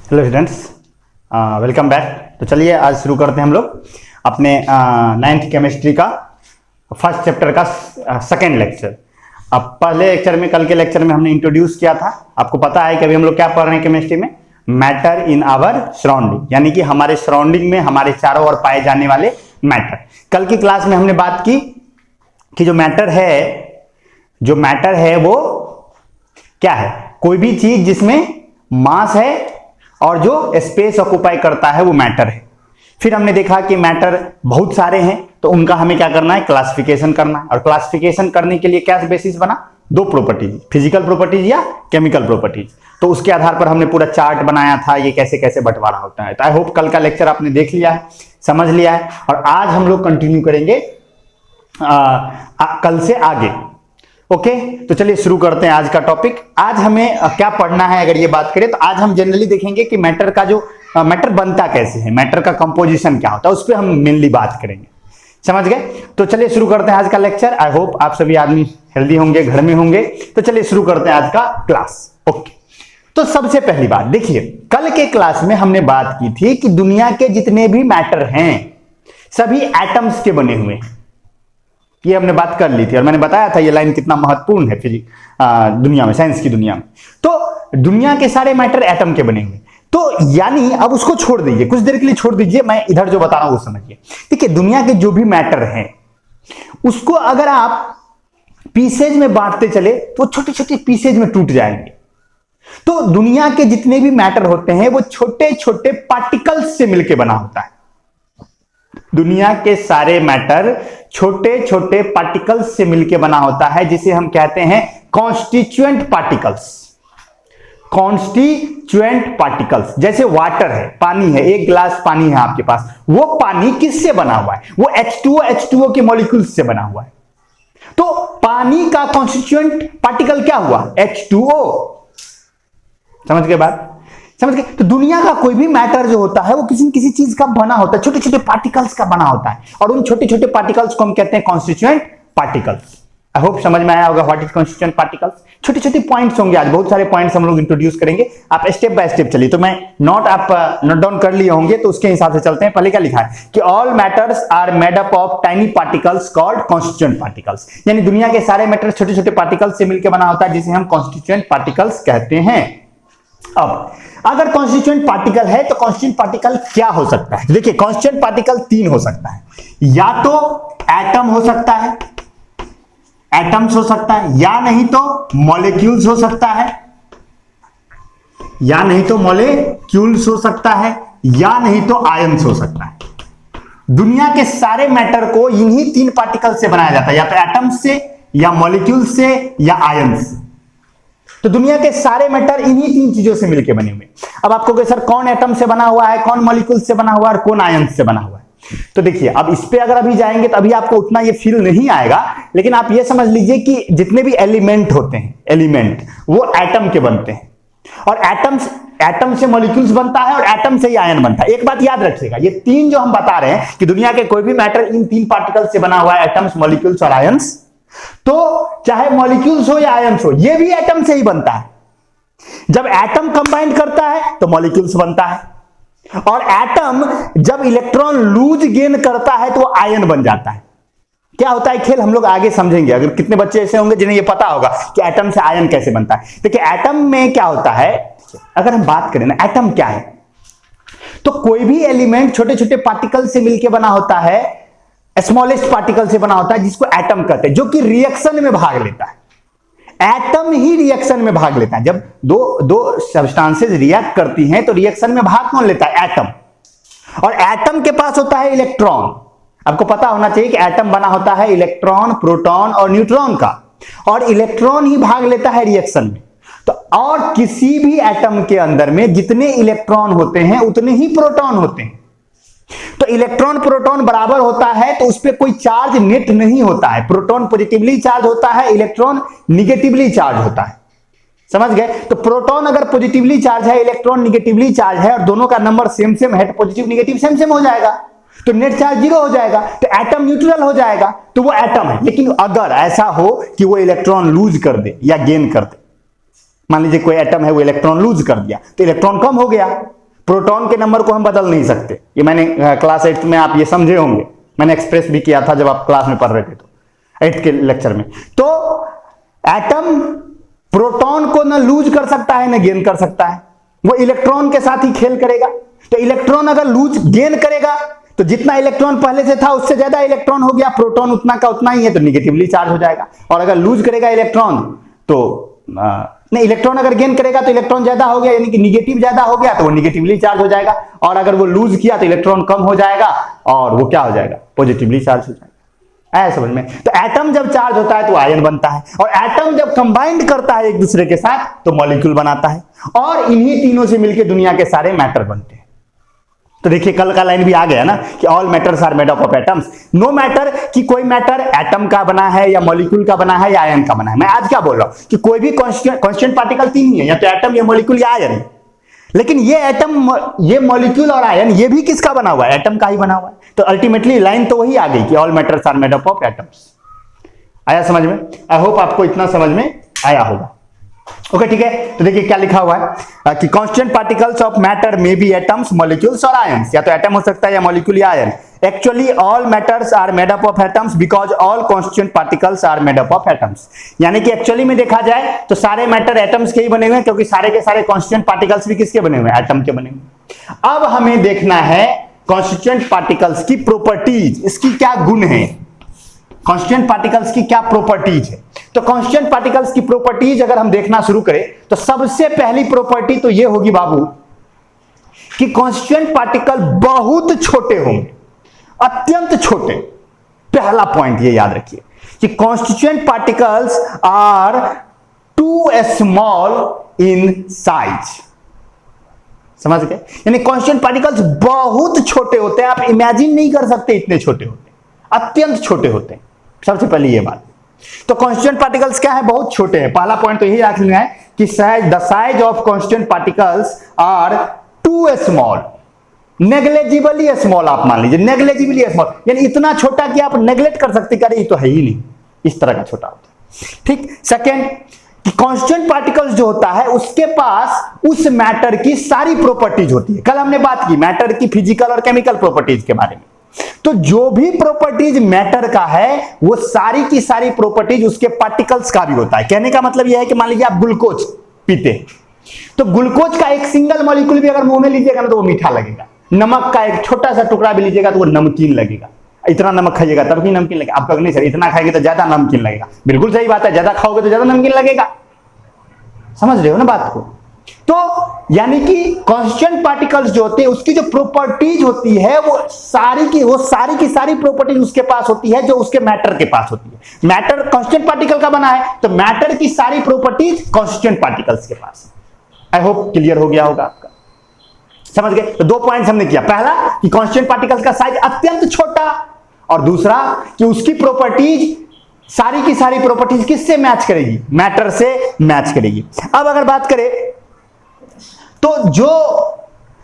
Hello students, welcome back. तो चलिए आज शुरू करते हैं हम लोग अपने 9th केमिस्ट्री का फर्स्ट चैप्टर का सेकेंड लेक्चर। अब पहले लेक्चर में, कल के लेक्चर में हमने इंट्रोड्यूस किया था। आपको पता है कि अभी हम लोग क्या पढ़ रहे हैं केमिस्ट्री में, मैटर इन आवर सराउंडिंग, यानी कि हमारे सराउंडिंग में हमारे चारों ओर पाए जाने वाले मैटर। कल की क्लास में हमने बात की कि जो मैटर है वो क्या है, कोई भी चीज जिसमें मास है और जो स्पेस ऑक्युपाई करता है वो मैटर है। फिर हमने देखा कि मैटर बहुत सारे हैं, तो उनका हमें क्या करना है, क्लासिफिकेशन करना है। और क्लासिफिकेशन करने के लिए क्या बेसिस बना, दो प्रॉपर्टीज, फिजिकल प्रॉपर्टीज या केमिकल प्रॉपर्टीज। तो उसके आधार पर हमने पूरा चार्ट बनाया था, ये कैसे कैसे बंटवारा होता है। तो आई होप कल का लेक्चर आपने देख लिया है, समझ लिया है। और आज हम लोग कंटिन्यू करेंगे कल से आगे। ओके, तो चलिए शुरू करते हैं आज का टॉपिक। आज हमें क्या पढ़ना है, अगर ये बात करें तो आज हम जनरली देखेंगे कि मैटर का जो मैटर बनता कैसे है, मैटर का कंपोजिशन क्या होता है, उस पर हम मेनली बात करेंगे। समझ गए? तो चलिए शुरू करते हैं आज का लेक्चर। आई होप आप सभी आदमी हेल्दी होंगे, घर में होंगे। तो चलिए शुरू करते हैं आज का क्लास। ओके, तो सबसे पहली बात देखिए, कल के क्लास में हमने बात की थी कि दुनिया के जितने भी मैटर हैं सभी एटम्स के बने हुए हैं। ये हमने बात कर ली थी और मैंने बताया था ये लाइन कितना महत्वपूर्ण है दुनिया में, साइंस की दुनिया में। तो दुनिया के सारे मैटर एटम के बने हुए। तो यानी अब उसको छोड़ दीजिए, कुछ देर के लिए छोड़ दीजिए, मैं इधर जो बता रहा हूं वो समझिए। देखिए, दुनिया के जो भी मैटर हैं उसको अगर आप पीसेज में बांटते चले तो छोटे छोटे पीसेज में टूट जाएंगे। तो दुनिया के जितने भी मैटर होते हैं वो छोटे छोटे पार्टिकल्स से मिलकर बना होता है। दुनिया के सारे मैटर छोटे छोटे पार्टिकल्स से मिलकर बना होता है, जिसे हम कहते हैं कॉन्स्टिट्यूएंट पार्टिकल्स। कॉन्स्टिट्यूएंट पार्टिकल्स, जैसे वाटर है, पानी है, एक गिलास पानी है आपके पास, वो पानी किससे बना हुआ है, वो H2O के मॉलिक्यूल्स से बना हुआ है। तो पानी का कॉन्स्टिट्यूएंट पार्टिकल क्या हुआ, H2O। समझ गए बात? समझ गए? तो दुनिया का कोई भी मैटर जो होता है वो किसी न किसी चीज का बना होता है, छोटे छोटे पार्टिकल्स का बना होता है, और उन छोटे छोटे पार्टिकल्स को हम कहते हैं कॉन्स्टिट्यूएंट पार्टिकल्स। आई होप समझ में आया होगा व्हाट इज कॉन्स्टिट्यूएंट पार्टिकल्स। छोटे छोटे पॉइंट्स होंगे, आज बहुत सारे पॉइंट्स हम लोग इंट्रोड्यूस करेंगे। आप स्टेप बाय स्टेप चलिए। तो मैं आप नोट डाउन कर लिए होंगे, तो उसके हिसाब से चलते हैं। पहले क्या लिखा है कि all matters are made up of tiny particles called constituent particles. यानी दुनिया के सारे मैटर छोटे छोटे पार्टिकल्स से मिलकर बना होता है, जिसे हम कॉन्स्टिट्यूएंट पार्टिकल्स कहते हैं। अब अगर कॉन्स्टिट्यूएंट पार्टिकल है तो कॉन्स्टिट्यूएंट पार्टिकल क्या हो सकता है? देखिए, कॉन्स्टिट्यूएंट पार्टिकल तीन हो सकता है, या तो एटम हो सकता है, एटम्स हो सकता है, या नहीं तो मॉलिक्यूल्स हो सकता है, या नहीं तो मॉलिक्यूल्स हो सकता है, या नहीं तो आयंस हो सकता है। दुनिया के सारे मैटर को इन्हीं तीन पार्टिकल से बनाया जाता है, या तो एटम्स से, या मॉलिक्यूल्स से, या आयंस से। तो दुनिया के सारे मैटर इन्हीं तीन चीजों से मिलकर बने हुए। अब आपको कहे सर कौन एटम से बना हुआ है, कौन मॉलिक्यूल से बना हुआ है, और कौन आयंस से बना हुआ है। तो देखिए, अब इस पे अगर अभी जाएंगे तो अभी आपको उतना ये फील नहीं आएगा, लेकिन आप ये समझ लीजिए कि जितने भी एलिमेंट होते हैं, एलिमेंट वो एटम के बनते हैं, और एटम से मॉलिक्यूल्स बनता है, और एटम से ही आयन बनता है। एक बात याद रखिएगा, ये तीन जो हम बता रहे हैं कि दुनिया के कोई भी मैटर इन तीन पार्टिकल से बना हुआ है, एटम्स, मॉलिक्यूल्स और आयंस। तो चाहे मॉलिक्यूल्स हो या आयंस हो, ये भी एटम से ही बनता है। जब एटम कंबाइन करता है तो मॉलिक्यूल्स बनता है, और एटम जब इलेक्ट्रॉन लूज गेन करता है तो वो आयन बन जाता है। क्या होता है खेल, हम लोग आगे समझेंगे। अगर कितने बच्चे ऐसे होंगे जिन्हें ये पता होगा कि एटम से आयन कैसे बनता है। देखिए, एटम में क्या होता है, अगर हम बात करें ना, एटम क्या है, तो कोई भी एलिमेंट छोटे छोटे पार्टिकल से मिलकर बना होता है, स्मॉलेस्ट पार्टिकल से बना होता है, जिसको एटम कहते हैं, जो कि रिएक्शन में भाग लेता है। एटम ही रिएक्शन में भाग लेता है। जब दो सब्सटेंसेस रिएक्ट करती हैं तो रिएक्शन में भाग कौन लेता है, एटम। और एटम के पास होता है इलेक्ट्रॉन। आपको पता होना चाहिए कि एटम बना होता है इलेक्ट्रॉन, प्रोटॉन और न्यूट्रॉन का, और इलेक्ट्रॉन ही भाग लेता है रिएक्शन में। तो और किसी भी एटम के अंदर में जितने इलेक्ट्रॉन होते हैं उतने ही प्रोटॉन होते हैं। तो इलेक्ट्रॉन प्रोटॉन बराबर होता है, तो उस पर कोई चार्ज नेट नहीं होता है। प्रोटॉन पॉजिटिवली चार्ज होता है, इलेक्ट्रॉन निगेटिवली चार्ज होता है। समझ गए? तो प्रोटॉन अगर पॉजिटिवली चार्ज है, इलेक्ट्रॉन निगेटिवली चार्ज है, और दोनों का नंबर सेम सेम है, तो पॉजिटिव निगेटिव सेम सेम हो जाएगा, तो नेट चार्ज जीरो हो जाएगा, तो एटम न्यूट्रल हो जाएगा, तो वो एटम है। लेकिन अगर ऐसा हो कि वो इलेक्ट्रॉन लूज कर दे या गेन कर दे, मान लीजिए कोई एटम है वो इलेक्ट्रॉन लूज कर दिया, तो इलेक्ट्रॉन कम हो गया, प्रोटॉन के नंबर को हम बदल नहीं सकते। ये मैंने क्लास 8 में आप ये समझे होंगे, मैंने एक्सप्रेस भी किया था जब आप क्लास में पढ़ रहे थे तो 8 के लेक्चर में। तो एटम प्रोटॉन को ना लूज कर सकता है ना गेन कर सकता है, वो इलेक्ट्रॉन के साथ ही खेल करेगा। तो इलेक्ट्रॉन अगर लूज गेन करेगा तो जितना इलेक्ट्रॉन पहले से था उससे ज्यादा इलेक्ट्रॉन हो गया, प्रोटॉन उतना का उतना ही है तो निगेटिवली चार्ज हो जाएगा। और अगर लूज करेगा इलेक्ट्रॉन तो नहीं, इलेक्ट्रॉन अगर गेन करेगा तो इलेक्ट्रॉन ज्यादा हो गया, यानी कि निगेटिव ज्यादा हो गया तो वो निगेटिवली चार्ज हो जाएगा। और अगर वो लूज किया तो इलेक्ट्रॉन कम हो जाएगा और वो क्या हो जाएगा, पॉजिटिवली चार्ज हो जाएगा। ऐसा समझ में। तो एटम जब चार्ज होता है तो आयन बनता है, और एटम जब कंबाइंड करता है एक दूसरे के साथ तो मॉलिक्यूल बनाता है, और इन्हीं तीनों से मिलकर दुनिया के सारे मैटर बनते हैं। तो देखिए कल का लाइन भी आ गया ना कि all matters are made up of atoms. No matter कि कोई मैटर एटम का बना है या मॉलिक्यूल का बना है या आयन का बना है। मैं आज क्या बोल रहा हूं कि कोई भी कांस्टेंट पार्टिकल तीन ही है, या तो एटम या मॉलिक्यूल या आयन। लेकिन ये एटम, ये मॉलिक्यूल और आयन ये भी किसका बना हुआ है, एटम का ही बना हुआ है। तो अल्टीमेटली लाइन तो वही आ गई कि all matters are made up of atoms. आया समझ में? आई होप आपको इतना समझ में आया होगा। ओके ठीक है। तो देखिए क्या लिखा हुआ है कि constant particles of matter may be atoms, molecules और आयंस। या तो एटम हो सकता है या मॉलिक्यूल या ion. Actually all matters are made up of atoms because all constant particles are made up of atoms. यानी कि एक्चुअली में देखा जाए तो सारे मैटर एटम्स के ही बने हुए हैं, क्योंकि सारे के सारे कांस्टेंट पार्टिकल्स भी किसके बने हुए हैं, एटम के बने हुए। अब हमें देखना है कांस्टेंट पार्टिकल्स की प्रॉपर्टीज, इसकी क्या गुण है, कांस्टेंट पार्टिकल्स की क्या प्रॉपर्टीज है। तो कांस्टेंट पार्टिकल्स की प्रॉपर्टीज अगर हम देखना शुरू करें तो सबसे पहली प्रॉपर्टी तो यह होगी बाबू कि कांस्टेंट पार्टिकल बहुत छोटे होंगे, अत्यंत छोटे। पहला पॉइंट ये याद रखिए कि constant particles are too small in size. समझ गए? यानी कांस्टेंट पार्टिकल्स बहुत छोटे होते हैं, आप इमेजिन नहीं कर सकते इतने छोटे होते हैं, अत्यंत छोटे होते हैं। सबसे पहले ये बात। तो कांस्टेंट पार्टिकल्स क्या है, बहुत छोटे हैं। पहला पॉइंट तो यही रख लेना है कि the size of constant particles are too small, negligibly small. आप मान लीजिए नेग्लेजिबली स्मॉल, यानी इतना छोटा कि आप नेग्लेक्ट कर सकते, करे ये तो है ही नहीं, इस तरह का छोटा होता है। ठीक। सेकेंड, कांस्टेंट पार्टिकल्स जो होता है उसके पास उस मैटर की सारी प्रॉपर्टीज होती है। कल हमने बात की मैटर की फिजिकल और केमिकल प्रॉपर्टीज के बारे में। तो जो भी प्रॉपर्टीज मैटर का है वो सारी की सारी प्रॉपर्टीज उसके पार्टिकल्स का भी होता है। कहने का मतलब यह है कि मान लीजिए आप ग्लूकोज पीते हैं, तो ग्लूकोज का एक सिंगल मॉलिक्यूल भी अगर मुंह में लीजिएगा ना तो वो मीठा लगेगा। नमक का एक छोटा सा टुकड़ा भी लीजिएगा तो वो नमकीन लगेगा। इतना नमक खाइएगा तब भी नमकीन लगेगा। आप कहोगे नहीं सर इतना खाएंगे तो ज्यादा नमकीन लगेगा। बिल्कुल सही बात है, ज्यादा खाओगे तो ज्यादा नमकीन लगेगा। समझ रहे हो ना बात को? तो यानी कि कांस्टेंट पार्टिकल्स जो होते हैं उसकी जो प्रॉपर्टीज होती है वो सारी की सारी प्रॉपर्टीज उसके पास होती है जो उसके मैटर के पास होती है। मैटर कांस्टेंट पार्टिकल का बना है तो मैटर की सारी प्रॉपर्टीज कांस्टेंट पार्टिकल्स के पास है। आई होप क्लियर हो गया होगा आपका। समझ गए? तो दो पॉइंट्स हमने किया। पहला कि कांस्टेंट पार्टिकल्स का साइज अत्यंत छोटा, और दूसरा कि उसकी प्रॉपर्टीज सारी की सारी प्रॉपर्टीज किससे मैच करेगी, मैटर से मैच करेगी। अब अगर बात करें तो जो,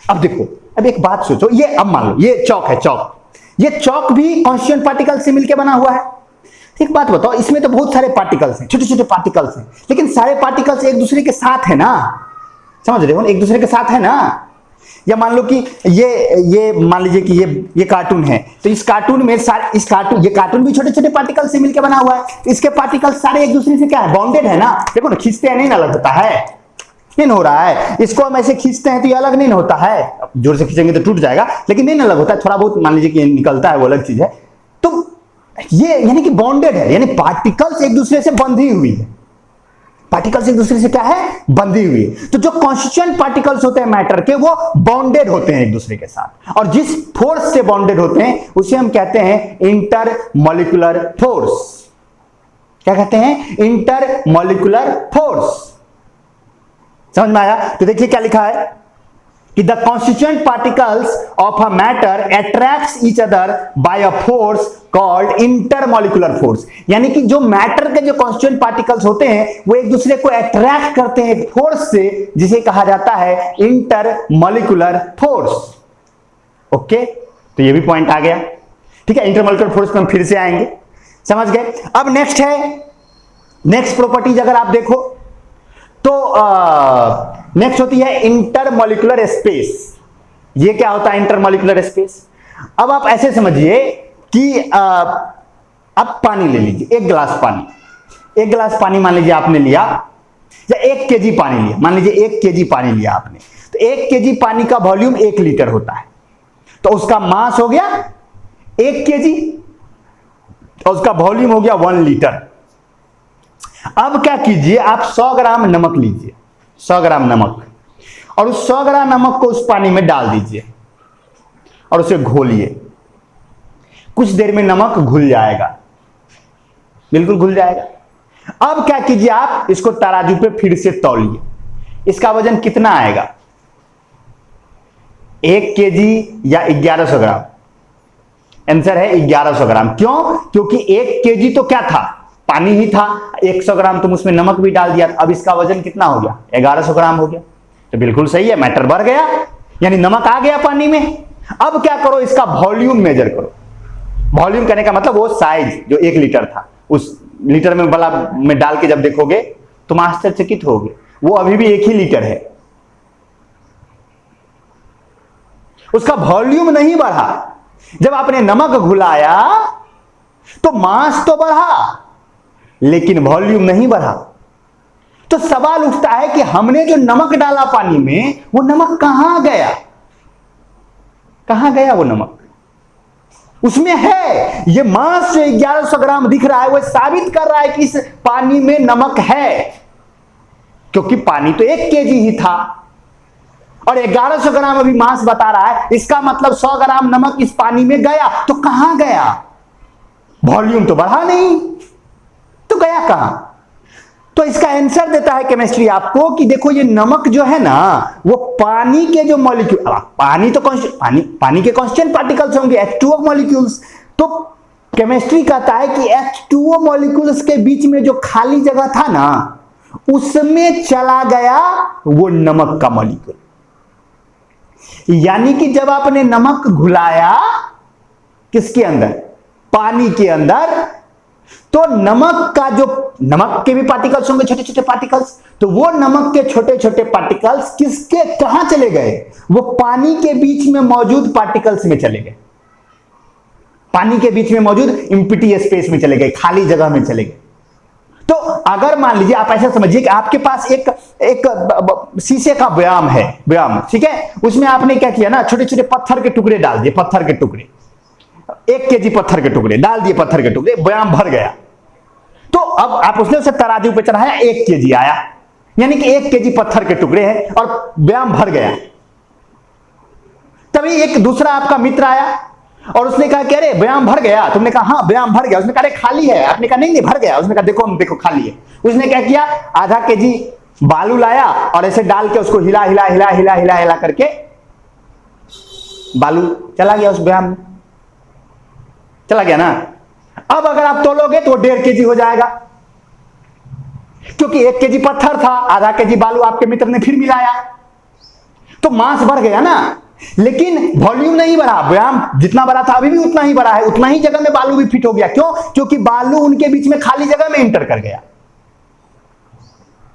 अब देखो, अब एक बात सोचो, ये अब मान लो ये चौक है, चौक, ये चौक भी कांस्टेंट पार्टिकल से मिलकर बना हुआ है। एक बात बताओ, इसमें तो बहुत सारे पार्टिकल्स हैं, छोटे छोटे पार्टिकल्स हैं, लेकिन सारे पार्टिकल्स एक दूसरे के साथ है ना। समझ रहे हो? एक दूसरे के साथ है ना। या मान लो कि ये मान लीजिए कि ये कार्टून है, तो इस कार्टून में ये कार्टून भी छोटे छोटे पार्टिकल से मिलकर बना हुआ है। इसके पार्टिकल सारे एक दूसरे से क्या है, बाउंडेड है ना। देखो ना, खींचते हैं नहीं ना, अलग होता है, नहीं हो रहा है। इसको हम ऐसे खींचते हैं तो ये अलग नहीं होता है, जोर से खींचेंगे तो टूट जाएगा, लेकिन नहीं अलग होता है, थोड़ा बहुत मान लीजिए कि निकलता है, वो अलग चीज है। तो ये यानी कि बॉन्डेड है, यानी पार्टिकल्स एक दूसरे से बंधी हुई है। पार्टिकल्स एक दूसरे से क्या है, बंधी हुई है। तो जो कांस्टेंट पार्टिकल्स होते हैं मैटर के वो बॉन्डेड होते हैं एक दूसरे के साथ, और जिस फोर्स से बॉन्डेड होते हैं उसे हम कहते हैं इंटरमॉलिक्यूलर फोर्स। क्या कहते हैं? Intermolecular force. समझ में आया? तो देखिए क्या लिखा है कि the constituent particles of a matter attracts each other by a force called intermolecular force. यानी कि जो मैटर के जो कांस्टिट्यूएंट पार्टिकल्स होते हैं वो एक दूसरे को अट्रैक्ट करते हैं एक फोर्स से, जिसे कहा जाता है इंटरमॉलिक्यूलर फोर्स। ओके, तो ये भी पॉइंट आ गया। ठीक है, इंटरमॉलिक्यूलर फोर्स पे हम फिर से आएंगे। समझ गए? अब नेक्स्ट है, नेक्स्ट प्रॉपर्टीज अगर आप देखो तो नेक्स्ट होती है इंटरमॉलिक्यूलर स्पेस। ये क्या होता है इंटरमॉलिक्यूलर स्पेस। अब आप ऐसे समझिए कि अब पानी ले लीजिए, एक गिलास पानी, एक गिलास पानी मान लीजिए आपने लिया, या 1 केजी पानी लिया, मान लीजिए 1 केजी पानी लिया आपने, तो 1 केजी पानी का वॉल्यूम 1 लीटर होता है, तो उसका मास हो गया 1 केजी और उसका वॉल्यूम हो गया 1 लीटर। अब क्या कीजिए, आप 100 ग्राम नमक लीजिए, 100 ग्राम नमक, और उस 100 ग्राम नमक को उस पानी में डाल दीजिए और उसे घोलिए। कुछ देर में नमक घुल जाएगा, बिल्कुल घुल जाएगा। अब क्या कीजिए, आप इसको तराजू पे फिर से तौलिए, इसका वजन कितना आएगा, 1 केजी या 1100 ग्राम। आंसर है 1100 ग्राम। क्यों? क्योंकि 1 केजी तो क्या था, पानी ही था, 100 ग्राम तुम उसमें नमक भी डाल दिया, अब इसका वजन कितना हो गया, 1100 ग्राम हो गया। तो बिल्कुल सही है, मैटर बढ़ गया, यानी नमक आ गया पानी में। अब क्या करो, इसका वॉल्यूम मेजर करो। वॉल्यूम करने का मतलब वो साइज जो 1 लीटर था, उस लीटर में वाला में डाल के जब देखोगे तुम आश्चर्यचकित होगे, वो अभी भी 1 ही लीटर है, उसका वॉल्यूम नहीं बढ़ा। जब आपने नमक घुलाया तो मास तो बढ़ा लेकिन वॉल्यूम नहीं बढ़ा। तो सवाल उठता है कि हमने जो नमक डाला पानी में, वो नमक कहां गया, कहां गया वो नमक, उसमें है। ये मास जो 1100 ग्राम दिख रहा है वो साबित कर रहा है कि इस पानी में नमक है, क्योंकि पानी तो 1 केजी ही था और 1100 ग्राम अभी मास बता रहा है, इसका मतलब 100 ग्राम नमक इस पानी में गया। तो कहां गया, वॉल्यूम तो बढ़ा नहीं, तो गया कहां। तो इसका आंसर देता है केमिस्ट्री आपको कि देखो ये नमक जो है ना, वो पानी के जो मॉलिक्यूल, पानी तो पानी के कांस्टेंट पार्टिकल्स होंगे, H2O मॉलिक्यूल्स। तो केमिस्ट्री कहता है कि H2O मॉलिक्यूल्स के बीच में जो खाली जगह था ना, उसमें चला गया वो नमक का मॉलिक्यूल। यानी कि जब आपने नमक घुलाया किसके अंदर, पानी के अंदर, तो नमक का जो, नमक के भी पार्टिकल्स होंगे छोटे छोटे पार्टिकल्स, तो वो नमक के छोटे छोटे पार्टिकल्स किसके कहां चले गए, वो पानी के बीच में मौजूद पार्टिकल्स में चले गए, पानी के बीच में मौजूद एम्प्टी स्पेस में चले गए, खाली जगह में चले गए। तो अगर मान लीजिए आप ऐसा समझिए कि आपके पास एक शीशे का व्यायाम है, व्यायाम, ठीक है, उसमें आपने क्या किया ना, छोटे छोटे पत्थर के टुकड़े डाल दिए, पत्थर के टुकड़े, 1 केजी पत्थर के टुकड़े डाल दिए, पत्थर के टुकड़े, व्यायाम भर गया। तो अब आप उसने उसे तराजू पे चढ़ाया, 1 केजी आया, यानी कि 1 केजी पत्थर के टुकड़े हैं और व्यायाम भर गया। तभी एक दूसरा आपका मित्र आया और उसने कहा कि अरे व्यायाम भर गया, तुमने कहा हाँ व्यायाम भर गया, उसने कहा अरे खाली है, आपने कहा नहीं नहीं भर गया, उसने कहा देखो देखो खाली है। उसने क्या किया, आधा केजी बालू लाया और ऐसे डाल के उसको हिला हिला हिला हिला हिला हिला करके बालू चला गया, उस व्यायाम में चला गया ना। अब अगर आप तोलोगे तो 1.5 केजी हो जाएगा, क्योंकि 1 केजी पत्थर था, आधा केजी बालू आपके मित्र ने फिर मिलाया, तो मास बढ़ गया ना, लेकिन वॉल्यूम नहीं बढ़ा। व्यायाम जितना बड़ा था अभी भी उतना ही बड़ा है, उतना ही जगह में बालू भी फिट हो गया। क्यों? क्योंकि बालू उनके बीच में खाली जगह में इंटर कर गया।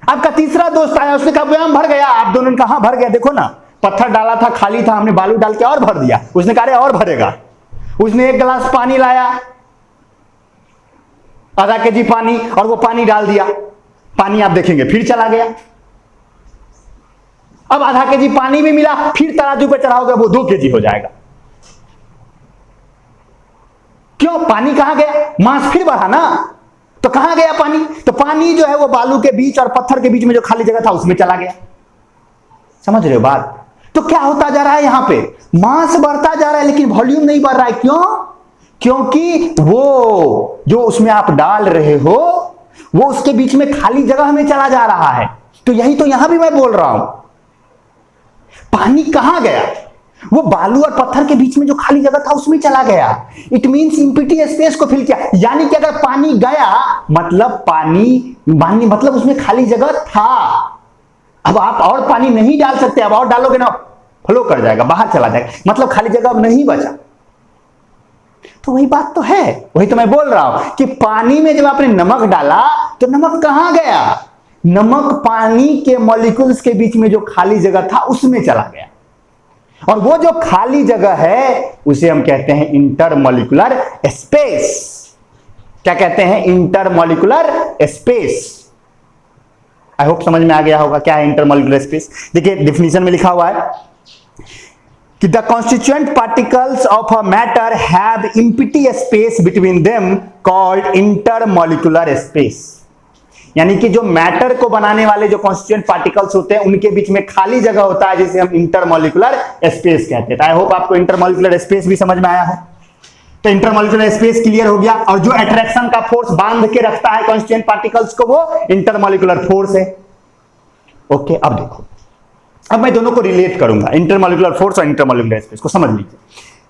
आपका तीसरा दोस्त आया, उसने कहा व्यायाम भर गया, आप दोनों ने कहा हाँ भर गया, देखो ना पत्थर डाला था खाली था, हमने बालू डाल के और भर दिया। उसने कहा अरे और भरेगा, उसने 1 गिलास पानी लाया, आधा केजी पानी, और वो पानी डाल दिया, पानी आप देखेंगे फिर चला गया। अब आधा केजी पानी भी मिला, फिर तराजू पे चढ़ाओगे वो 2 केजी हो जाएगा। क्यों? पानी कहां गया, मास फिर बढ़ा ना, तो कहां गया पानी, तो पानी जो है वो बालू के बीच और पत्थर के बीच में जो खाली जगह था उसमें चला गया। समझ रहे हो बात? तो क्या होता जा रहा है, यहां पे मास बढ़ता जा रहा है लेकिन वॉल्यूम नहीं बढ़ रहा है। क्यों? क्योंकि वो जो उसमें आप डाल रहे हो वो उसके बीच में खाली जगह में चला जा रहा है। तो यही तो यहां भी मैं बोल रहा हूं, पानी कहां गया, वो बालू और पत्थर के बीच में जो खाली जगह था उसमें चला गया। इट मींस एम्प्टी स्पेस को फिल किया। यानी कि अगर पानी गया मतलब पानी मतलब उसमें खाली जगह था। अब आप और पानी नहीं डाल सकते, अब और डालोगे ना फ्लो कर जाएगा, बाहर चला जाएगा, मतलब खाली जगह अब नहीं बचा। तो वही बात तो है, वही तो मैं बोल रहा हूं कि पानी में जब आपने नमक डाला तो नमक कहां गया, नमक पानी के मॉलिक्यूल्स के बीच में जो खाली जगह था उसमें चला गया। और वो जो खाली जगह है उसे हम कहते हैं इंटरमॉलिक्यूलर स्पेस। क्या कहते हैं? Intermolecular space. आई होप समझ में आ गया होगा क्या है इंटरमॉलिक्यूलर स्पेस। देखिए डिफिनीशन में लिखा हुआ है कि the constituent particles of a matter have empty space between them called intermolecular space. यानी कि जो मैटर को बनाने वाले जो कॉन्स्टिट्यूएंट पार्टिकल्स होते हैं उनके बीच में खाली जगह होता है जिसे हम इंटरमॉलिक्यूलर स्पेस कहते हैं। आई होप आपको इंटरमॉलिक्यूलर स्पेस भी समझ में आया है। तो इंटरमॉलिक्यूलर स्पेस क्लियर हो गया। और जो अट्रैक्शन का फोर्स बांध के रखता है कॉन्स्टिट्यूएंट पार्टिकल्स को वो इंटरमॉलिक्यूलर फोर्स है। ओके, अब देखो, अब मैं दोनों को रिलेट करूंगा, इंटरमॉलिक्यूलर फोर्स और इंटरमॉलिक्यूलर स्पेस को। समझ लीजिए,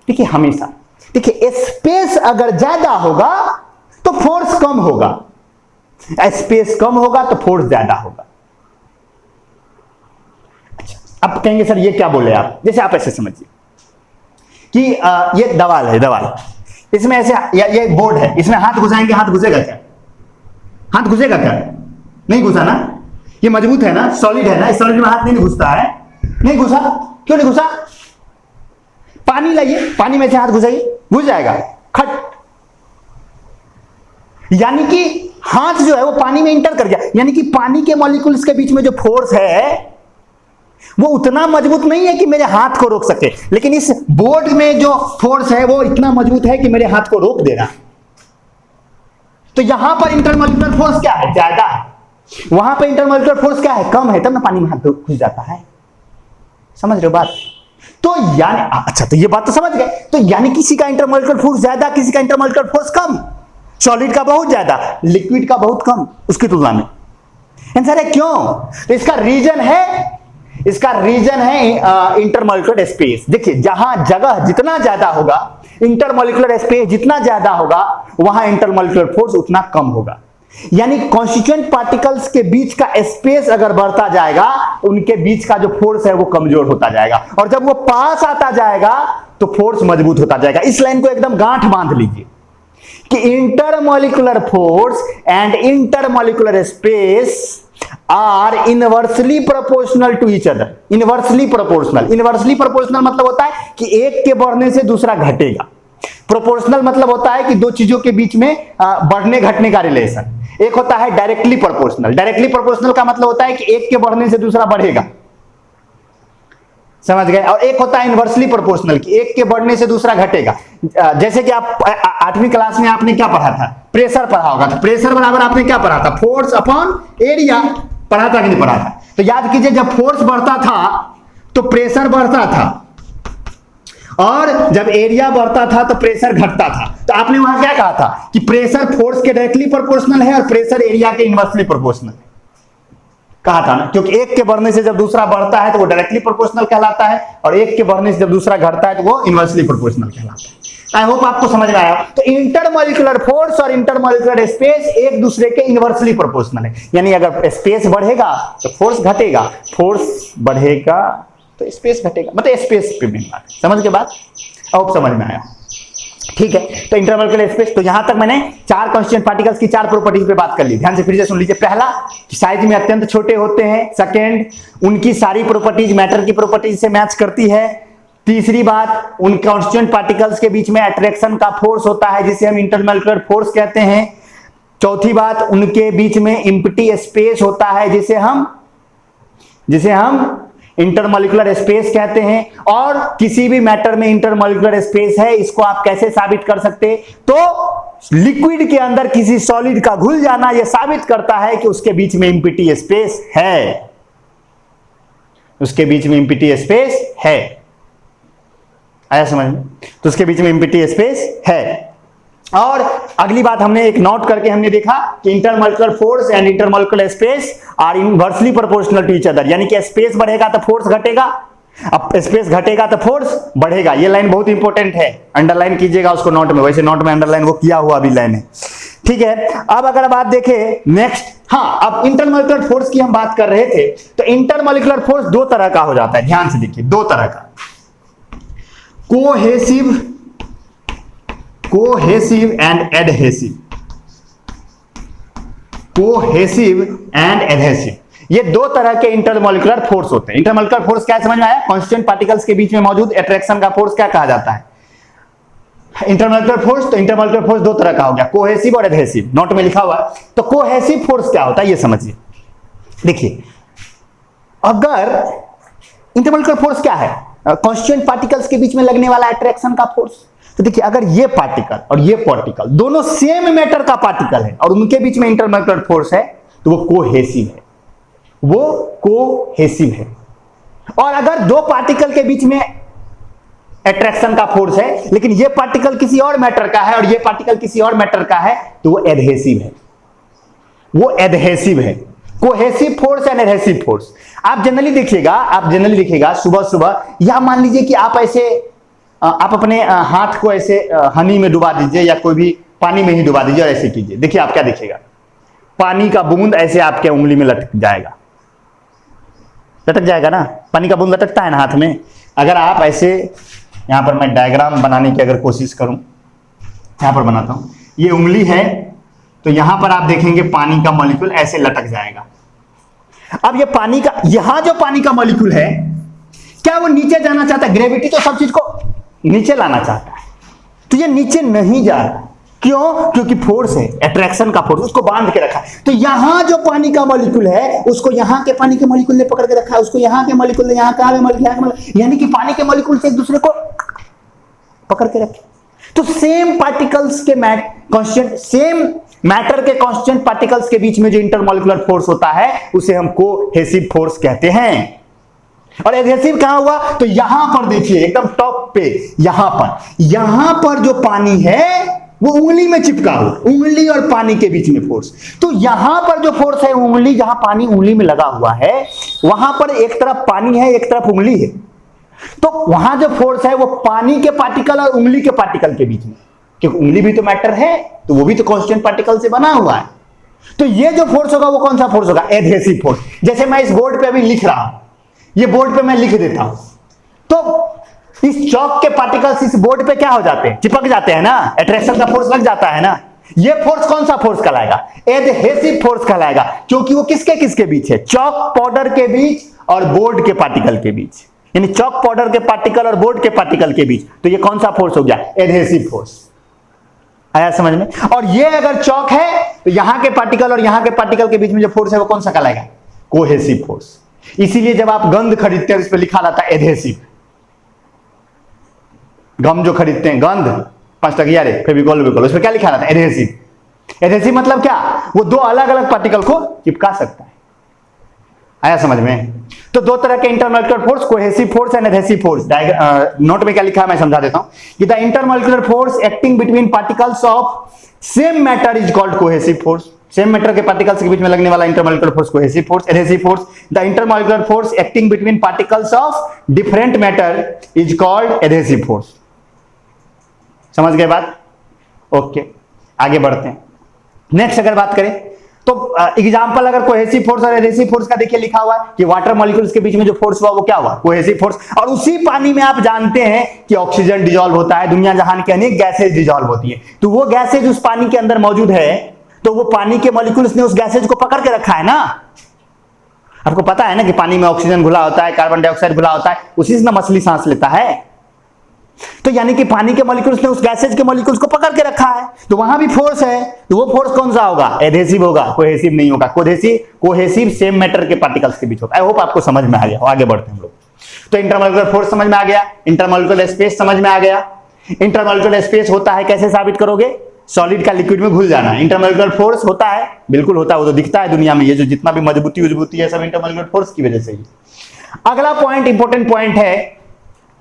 देखिए हमेशा देखिए स्पेस अगर ज्यादा होगा तो फोर्स कम होगा, स्पेस कम होगा तो फोर्स ज्यादा होगा। अच्छा, अब कहेंगे सर ये क्या बोले आप? जैसे आप ऐसे समझिए कि ये दवाल है, दवाल, इसमें ऐसे ये बोर्ड है, इसमें हाथ घुसाएंगे, हाथ घुसेगा क्या? हाथ घुसेगा क्या? नहीं घुसा ना। ये मजबूत है ना, सॉलिड है ना, इस सॉलिड में हाथ नहीं घुसता है। नहीं घुसा, क्यों नहीं घुसा? पानी लाइए, पानी में से हाथ घुसाइए, घुस जाएगा खट। यानी कि हाथ जो है वो पानी में इंटर कर गया, यानी कि पानी के मॉलिक्यूल्स के बीच में जो फोर्स है वो उतना मजबूत नहीं है कि मेरे हाथ को रोक सके, लेकिन इस बोर्ड में जो फोर्स है वो इतना मजबूत है कि मेरे हाथ को रोक दे रहा। तो यहां पर इंटरमॉलिक्यूलर फोर्स क्या है? ज्यादा है। वहां पर इंटरमॉलिक्यूलर फोर्स क्या है? कम है, तब ना पानी में हाथ घुस जाता है। समझ रहे हो बात? तो यानी अच्छा, तो ये बात तो समझ गए। तो यानी किसी का इंटरमॉलिक्यूलर फोर्स ज्यादा, किसी का इंटरमॉलिक्यूलर फोर्स कम। सॉलिड का बहुत ज्यादा, लिक्विड का बहुत कम उसकी तुलना में। आंसर है क्यों? तो इसका रीजन है इंटरमॉलिक्यूलर स्पेस। देखिए जहां जगह जितना ज्यादा होगा, इंटरमॉलिक्यूलर स्पेस जितना ज्यादा होगा, वहां इंटरमॉलिक्यूलर फोर्स उतना कम होगा। यानी कॉन्स्टिट्यूएंट पार्टिकल्स के बीच का स्पेस अगर बढ़ता जाएगा, उनके बीच का जो फोर्स है वो कमजोर होता जाएगा, और जब वो पास आता जाएगा तो फोर्स मजबूत होता जाएगा। इस लाइन को एकदम गांठ बांध लीजिए कि intermolecular force and intermolecular space are inversely proportional to each other. Inversely proportional मतलब होता है कि एक के बढ़ने से दूसरा घटेगा। प्रोपोर्शनल मतलब होता है कि दो चीजों के बीच में बढ़ने घटने का रिलेशन। एक होता है डायरेक्टली प्रोपोर्शनल का मतलब होता है कि एक के बढ़ने से दूसरा बढ़ेगा, समझ गए। और एक होता है इनवर्सली प्रोपोर्शनल कि एक के बढ़ने से दूसरा घटेगा। जैसे कि आप 8वीं क्लास में आपने क्या पढ़ा था? प्रेशर पढ़ा होगा। तो प्रेशर बराबर आपने क्या पढ़ा था? Force upon area. पढ़ा था कि नहीं पढ़ा था? तो याद कीजिए, जब फोर्स बढ़ता था तो प्रेशर बढ़ता था, और जब एरिया बढ़ता था तो प्रेशर घटता था। तो आपने वहां क्या कहा था कि प्रेशर फोर्स के डायरेक्टली प्रोपोर्शनल है और प्रेशर एरिया के इनवर्सली प्रोपोर्शनल है, कहा था ना। क्योंकि एक के बढ़ने से जब दूसरा बढ़ता है तो वो डायरेक्टली प्रोपोर्शनल कहलाता है, और एक के बढ़ने से जब दूसरा घटता है तो वो इनवर्सली प्रोपोर्शनल कहलाता है। आई होप आपको समझ में आया। तो इंटरमॉलिक्यूलर फोर्स और इंटरमॉलिक्यूलर स्पेस एक दूसरे के इनवर्सली प्रोपोर्शनल है। यानी अगर स्पेस बढ़ेगा तो फोर्स घटेगा, फोर्स बढ़ेगा तो स्पेस घटेगा, मतलब स्पेस पे मेन बात। समझ के बाद अब समझ में आया? ठीक है। तो इंटरमॉलिक्यूलर स्पेस, तो यहां तक मैंने चार कॉन्स्टिट्यूएंट पार्टिकल्स की चार प्रॉपर्टीज पे बात कर ली। ध्यान से फिर से सुन लीजिए। पहला, साइज में अत्यंत छोटे होते हैं। सेकंड, उनकी सारी प्रॉपर्टीज मैटर की प्रॉपर्टीज से मैच करती है। तीसरी बात, उन कॉन्स्टिट्यूएंट पार्टिकल्स के बीच में अट्रैक्शन का फोर्स होता है जिसे हम इंटरमॉलिक्यूलर फोर्स कहते हैं। चौथी बात, उनके बीच में एम्प्टी स्पेस होता है जिसे हम इंटरमॉलिक्यूलर स्पेस कहते हैं। और किसी भी मैटर में इंटरमॉलिक्यूलर स्पेस है, इसको आप कैसे साबित कर सकते हैं? तो लिक्विड के अंदर किसी सॉलिड का घुल जाना यह साबित करता है कि उसके बीच में एम्प्टी स्पेस है, उसके बीच में एम्प्टी स्पेस है। आया समझ में? तो उसके बीच में एम्प्टी स्पेस है। और अगली बात हमने एक नोट करके हमने देखा कि intermolecular force and intermolecular space are inversely proportional to each other. यानी कि स्पेस बढ़ेगा तो फोर्स घटेगा, अब स्पेस घटेगा तो फोर्स बढ़ेगा। ये लाइन बहुत इंपॉर्टेंट है, अंडरलाइन कीजिएगा उसको नोट में। वैसे नोट में अंडरलाइन वो किया हुआ भी लाइन है, ठीक है। अब अगर बात देखें नेक्स्ट, हाँ, अब इंटरमॉलिक्यूलर फोर्स की हम बात कर रहे थे। तो इंटरमॉलिक्यूलर फोर्स दो तरह का हो जाता है, ध्यान से देखिए, दो तरह का, cohesive and adhesive. Cohesive and adhesive, ये दो तरह के इंटरमोलिकुलर फोर्स होते हैं। इंटरमोलिकुलर फोर्स क्या समझ में आया? कांस्टेंट पार्टिकल्स के बीच में मौजूद अट्रैक्शन का फोर्स क्या कहा जाता है? Intermolecular force. तो इंटरमोलिकुलर फोर्स दो तरह का हो गया, कोहेसिव और एडहेसिव। नोट में लिखा हुआ है। तो कोहेसिव फोर्स क्या होता है ये समझिए। देखिए, अगर इंटरमोलिकुलर फोर्स क्या है? कांस्टेंट पार्टिकल्स के बीच में लगने वाला अट्रैक्शन का फोर्स। तो देखिए, अगर ये पार्टिकल और ये पार्टिकल दोनों सेम मैटर का पार्टिकल है और उनके बीच में इंटरमोलिकुलर फोर्स है तो वो कोहेसिव है, वो कोहेसिव है। और अगर दो पार्टिकल के बीच में अट्रैक्शन का फोर्स है लेकिन ये पार्टिकल किसी और मैटर का है और ये पार्टिकल किसी और मैटर का है तो वो एडहेसिव है, वो एडहेसिव है। Cohesive force and adhesive force आप जनरली देखिएगा सुबह सुबह, या मान लीजिए कि आप ऐसे आप अपने हाथ को ऐसे हनी में डुबा दीजिए या कोई भी पानी में ही डुबा दीजिए और ऐसे कीजिए। देखिए आप क्या देखिएगा, पानी का बूंद ऐसे आपके उंगली में लटक जाएगा ना। पानी का बूंद लटकता है ना हाथ में। अगर आप ऐसे, यहां पर मैं डायग्राम बनाने की अगर कोशिश करूं, यहां पर बनाता हूं, ये उंगली है तो यहां पर आप देखेंगे पानी का मॉलिक्यूल ऐसे लटक जाएगा। अब ये पानी का, यहां जो पानी का मॉलिक्यूल है क्या वो नीचे जाना चाहता है? ग्रेविटी तो सब चीज को नीचे लाना चाहता है, तो ये नीचे नहीं जा रहा। क्यों? क्योंकि फोर्स है, अट्रैक्शन का फोर्स, उसको बांध के रखा है। तो यहां जो पानी का मॉलिक्यूल है उसको यहां के पानी के मॉलिक्यूल ने पकड़ के रखा है, उसको यहां के मॉलिक्यूल ने यहां का मॉलिक्यूल, यानी कि पानी के मॉलिक्यूल से एक दूसरे को पकड़ के रखे। तो सेम पार्टिकल्स के कांस्टेंट, सेम मैटर के कांस्टेंट पार्टिकल्स के बीच में जो इंटरमॉलिक्यूलर फोर्स होता है उसे हम कोहेसिव फोर्स कहते हैं। और एडहेसिव कहां हुआ? तो यहां पर देखिए एकदम टॉप पे, यहां पर जो पानी है वो उंगली में चिपका हुआ, उंगली और पानी के बीच में फोर्स। तो यहां पर जो फोर्स है उंगली, जहां पानी उंगली में लगा हुआ है वहां पर एक तरफ पानी है एक तरफ उंगली है। तो वहां जो फोर्स है वो पानी के पार्टिकल और उंगली के पार्टिकल के बीच में, क्योंकि उंगली भी तो मैटर है तो वो भी तो कांस्टेंट पार्टिकल से बना हुआ है। तो ये जो फोर्स होगा वो कौन सा फोर्स होगा? Adhesive force. जैसे मैं इस बोर्ड पे अभी लिख रहा हूं, ये बोर्ड पे मैं लिख देता हूं तो इस चौक के पार्टिकल्स इस बोर्ड पे क्या हो जाते हैं? चिपक जाते हैं ना, अट्रैक्शन का फोर्स लग जाता है ना। ये फोर्स कौन सा फोर्स कहलाएगा? एडहेसिव फोर्स कहलाएगा, क्योंकि वो किसके किसके बीच है? चौक पाउडर के बीच और बोर्ड के पार्टिकल के बीच, यानी चौक पाउडर के पार्टिकल और बोर्ड के पार्टिकल के बीच। तो ये कौन सा फोर्स हो गया? Adhesive force. आया समझ में? और ये अगर चौक है तो यहां के पार्टिकल और यहां के पार्टिकल के बीच में जो फोर्स है वो कौन सा कहलाएगा? Cohesive force. इसीलिए जब आप गंध खरीदते हैं उस पर लिखा रहता है एडहेसिव। गम जो खरीदते हैं, गंध 5 टकिया रे फेविकॉल, उस पर क्या लिखा रहता है? एडहेसिव। एडहेसिव मतलब क्या? वो दो अलग अलग पार्टिकल को चिपका सकता है। आया समझ में? तो दो तरह के intermolecular force, cohesive force and adhesive force. Note में क्या लिखा है मैं समझा देता हूं कि the intermolecular force acting between particles of same matter is called cohesive force. Same matter के पार्टिकल्स के बीच में लगने वाला intermolecular force cohesive force. Adhesive force, the intermolecular force acting between particles of different matter is called adhesive force. समझ गए बात? Okay, आगे बढ़ते हैं। नेक्स्ट अगर बात करें तो एग्जांपल अगर कोहेसिव फोर्स और एडहेसिव फोर्स का देखिए लिखा हुआ है कि वाटर मॉलिक्यूल्स के बीच में जो फोर्स हुआ वो क्या हुआ? Cohesive force. और उसी पानी में आप जानते हैं कि ऑक्सीजन डिसॉल्व होता है, दुनिया जहान की अनेक गैसेज डिसॉल्व होती है। तो वो गैसेज उस पानी के अंदर मौजूद है तो वो पानी के मॉलिक्यूल्स ने उस गैसेज को पकड़ के रखा है ना। आपको पता है ना कि पानी में ऑक्सीजन घुला होता है, कार्बन डाइऑक्साइड घुला होता है, उसी से ना मछली सांस लेता है। तो यानी कि पानी के मॉलिक्यूल्स ने उस गैसेज के मॉलिक्यूल्स को पकड़ के रखा है, तो वहां भी फोर्स है। तो वो फोर्स कौन सा होगा? एडहेसिव होगा, कोहेसिव नहीं होगा। कोहेसिव सेम मैटर के पार्टिकल्स के बीच होता है। आई होप आपको समझ में आ गया। आगे बढ़ते हैं हम लोग। तो इंटरमोलिकुलर फोर्स समझ में आ गया, इंटरमोलिकुलर स्पेस समझ में आ गया। इंटरमोलिकुलर स्पेस होता है, कैसे साबित करोगे? सॉलिड का लिक्विड में घुल जाना। इंटरमोलिकुलर फोर्स होता है, बिल्कुल होता है, वो तो दिखता है दुनिया में। ये जो जितना भी मजबूती है सब इंटरमोलिकुलर फोर्स की वजह से ही। अगला पॉइंट, इंपॉर्टेंट पॉइंट है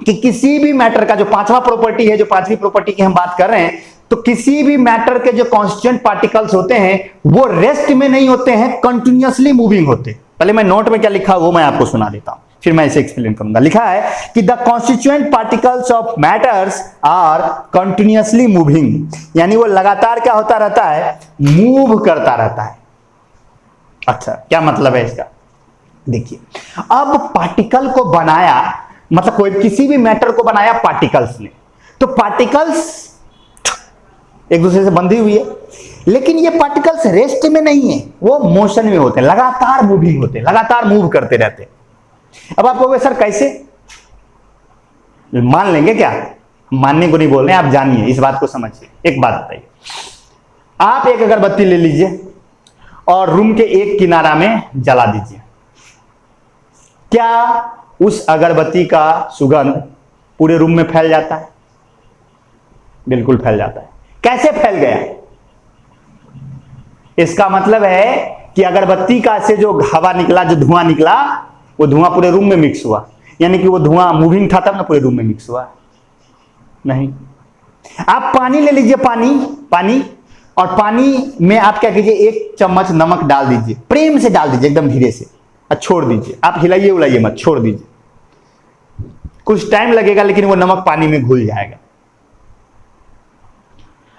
कि किसी भी मैटर का जो पांचवा प्रॉपर्टी है, जो पांचवी प्रॉपर्टी की हम बात कर रहे हैं, तो किसी भी मैटर के जो कांस्टेंट पार्टिकल्स होते हैं वो रेस्ट में नहीं होते हैं, कंटिन्यूअसली मूविंग होते। पहले मैं नोट में क्या लिखा वो मैं आपको सुना देता हूं, फिर मैं इसे एक्सप्लेन करूंगा। लिखा है कि the constituent particles of matters are continuously moving, यानी वो लगातार क्या होता रहता है? मूव करता रहता है। अच्छा, क्या मतलब है इसका? देखिए, अब पार्टिकल को बनाया, मतलब कोई किसी भी मैटर को बनाया पार्टिकल्स ने, तो पार्टिकल्स एक दूसरे से बंधी हुई है। लेकिन ये पार्टिकल्स रेस्ट में नहीं है, वो मोशन में होते हैं, लगातार मूविंग होते हैं, लगातार मूव करते रहते हैं। अब आप कहोगे सर कैसे, मान लेंगे क्या? मानने को नहीं बोल रहे हैं, आप जानिए, इस बात को समझिए। एक बात बताइए, आप एक अगरबत्ती ले लीजिए और रूम के एक किनारा में जला दीजिए, क्या उस अगरबत्ती का सुगंध पूरे रूम में फैल जाता है? बिल्कुल फैल जाता है। कैसे फैल गया? इसका मतलब है कि अगरबत्ती का से जो हवा निकला, जो धुआं निकला, वो धुआं पूरे रूम में मिक्स हुआ, यानी कि वो धुआं मूविंग था तब ना पूरे रूम में मिक्स हुआ? नहीं। आप पानी ले लीजिए, पानी, और पानी में आप क्या कीजिए, 1 चम्मच नमक डाल दीजिए, प्रेम से डाल दीजिए, एकदम धीरे से, और छोड़ दीजिए। आप हिलाइए उलाइए मत, छोड़ दीजिए। कुछ टाइम लगेगा लेकिन वो नमक पानी में घुल जाएगा,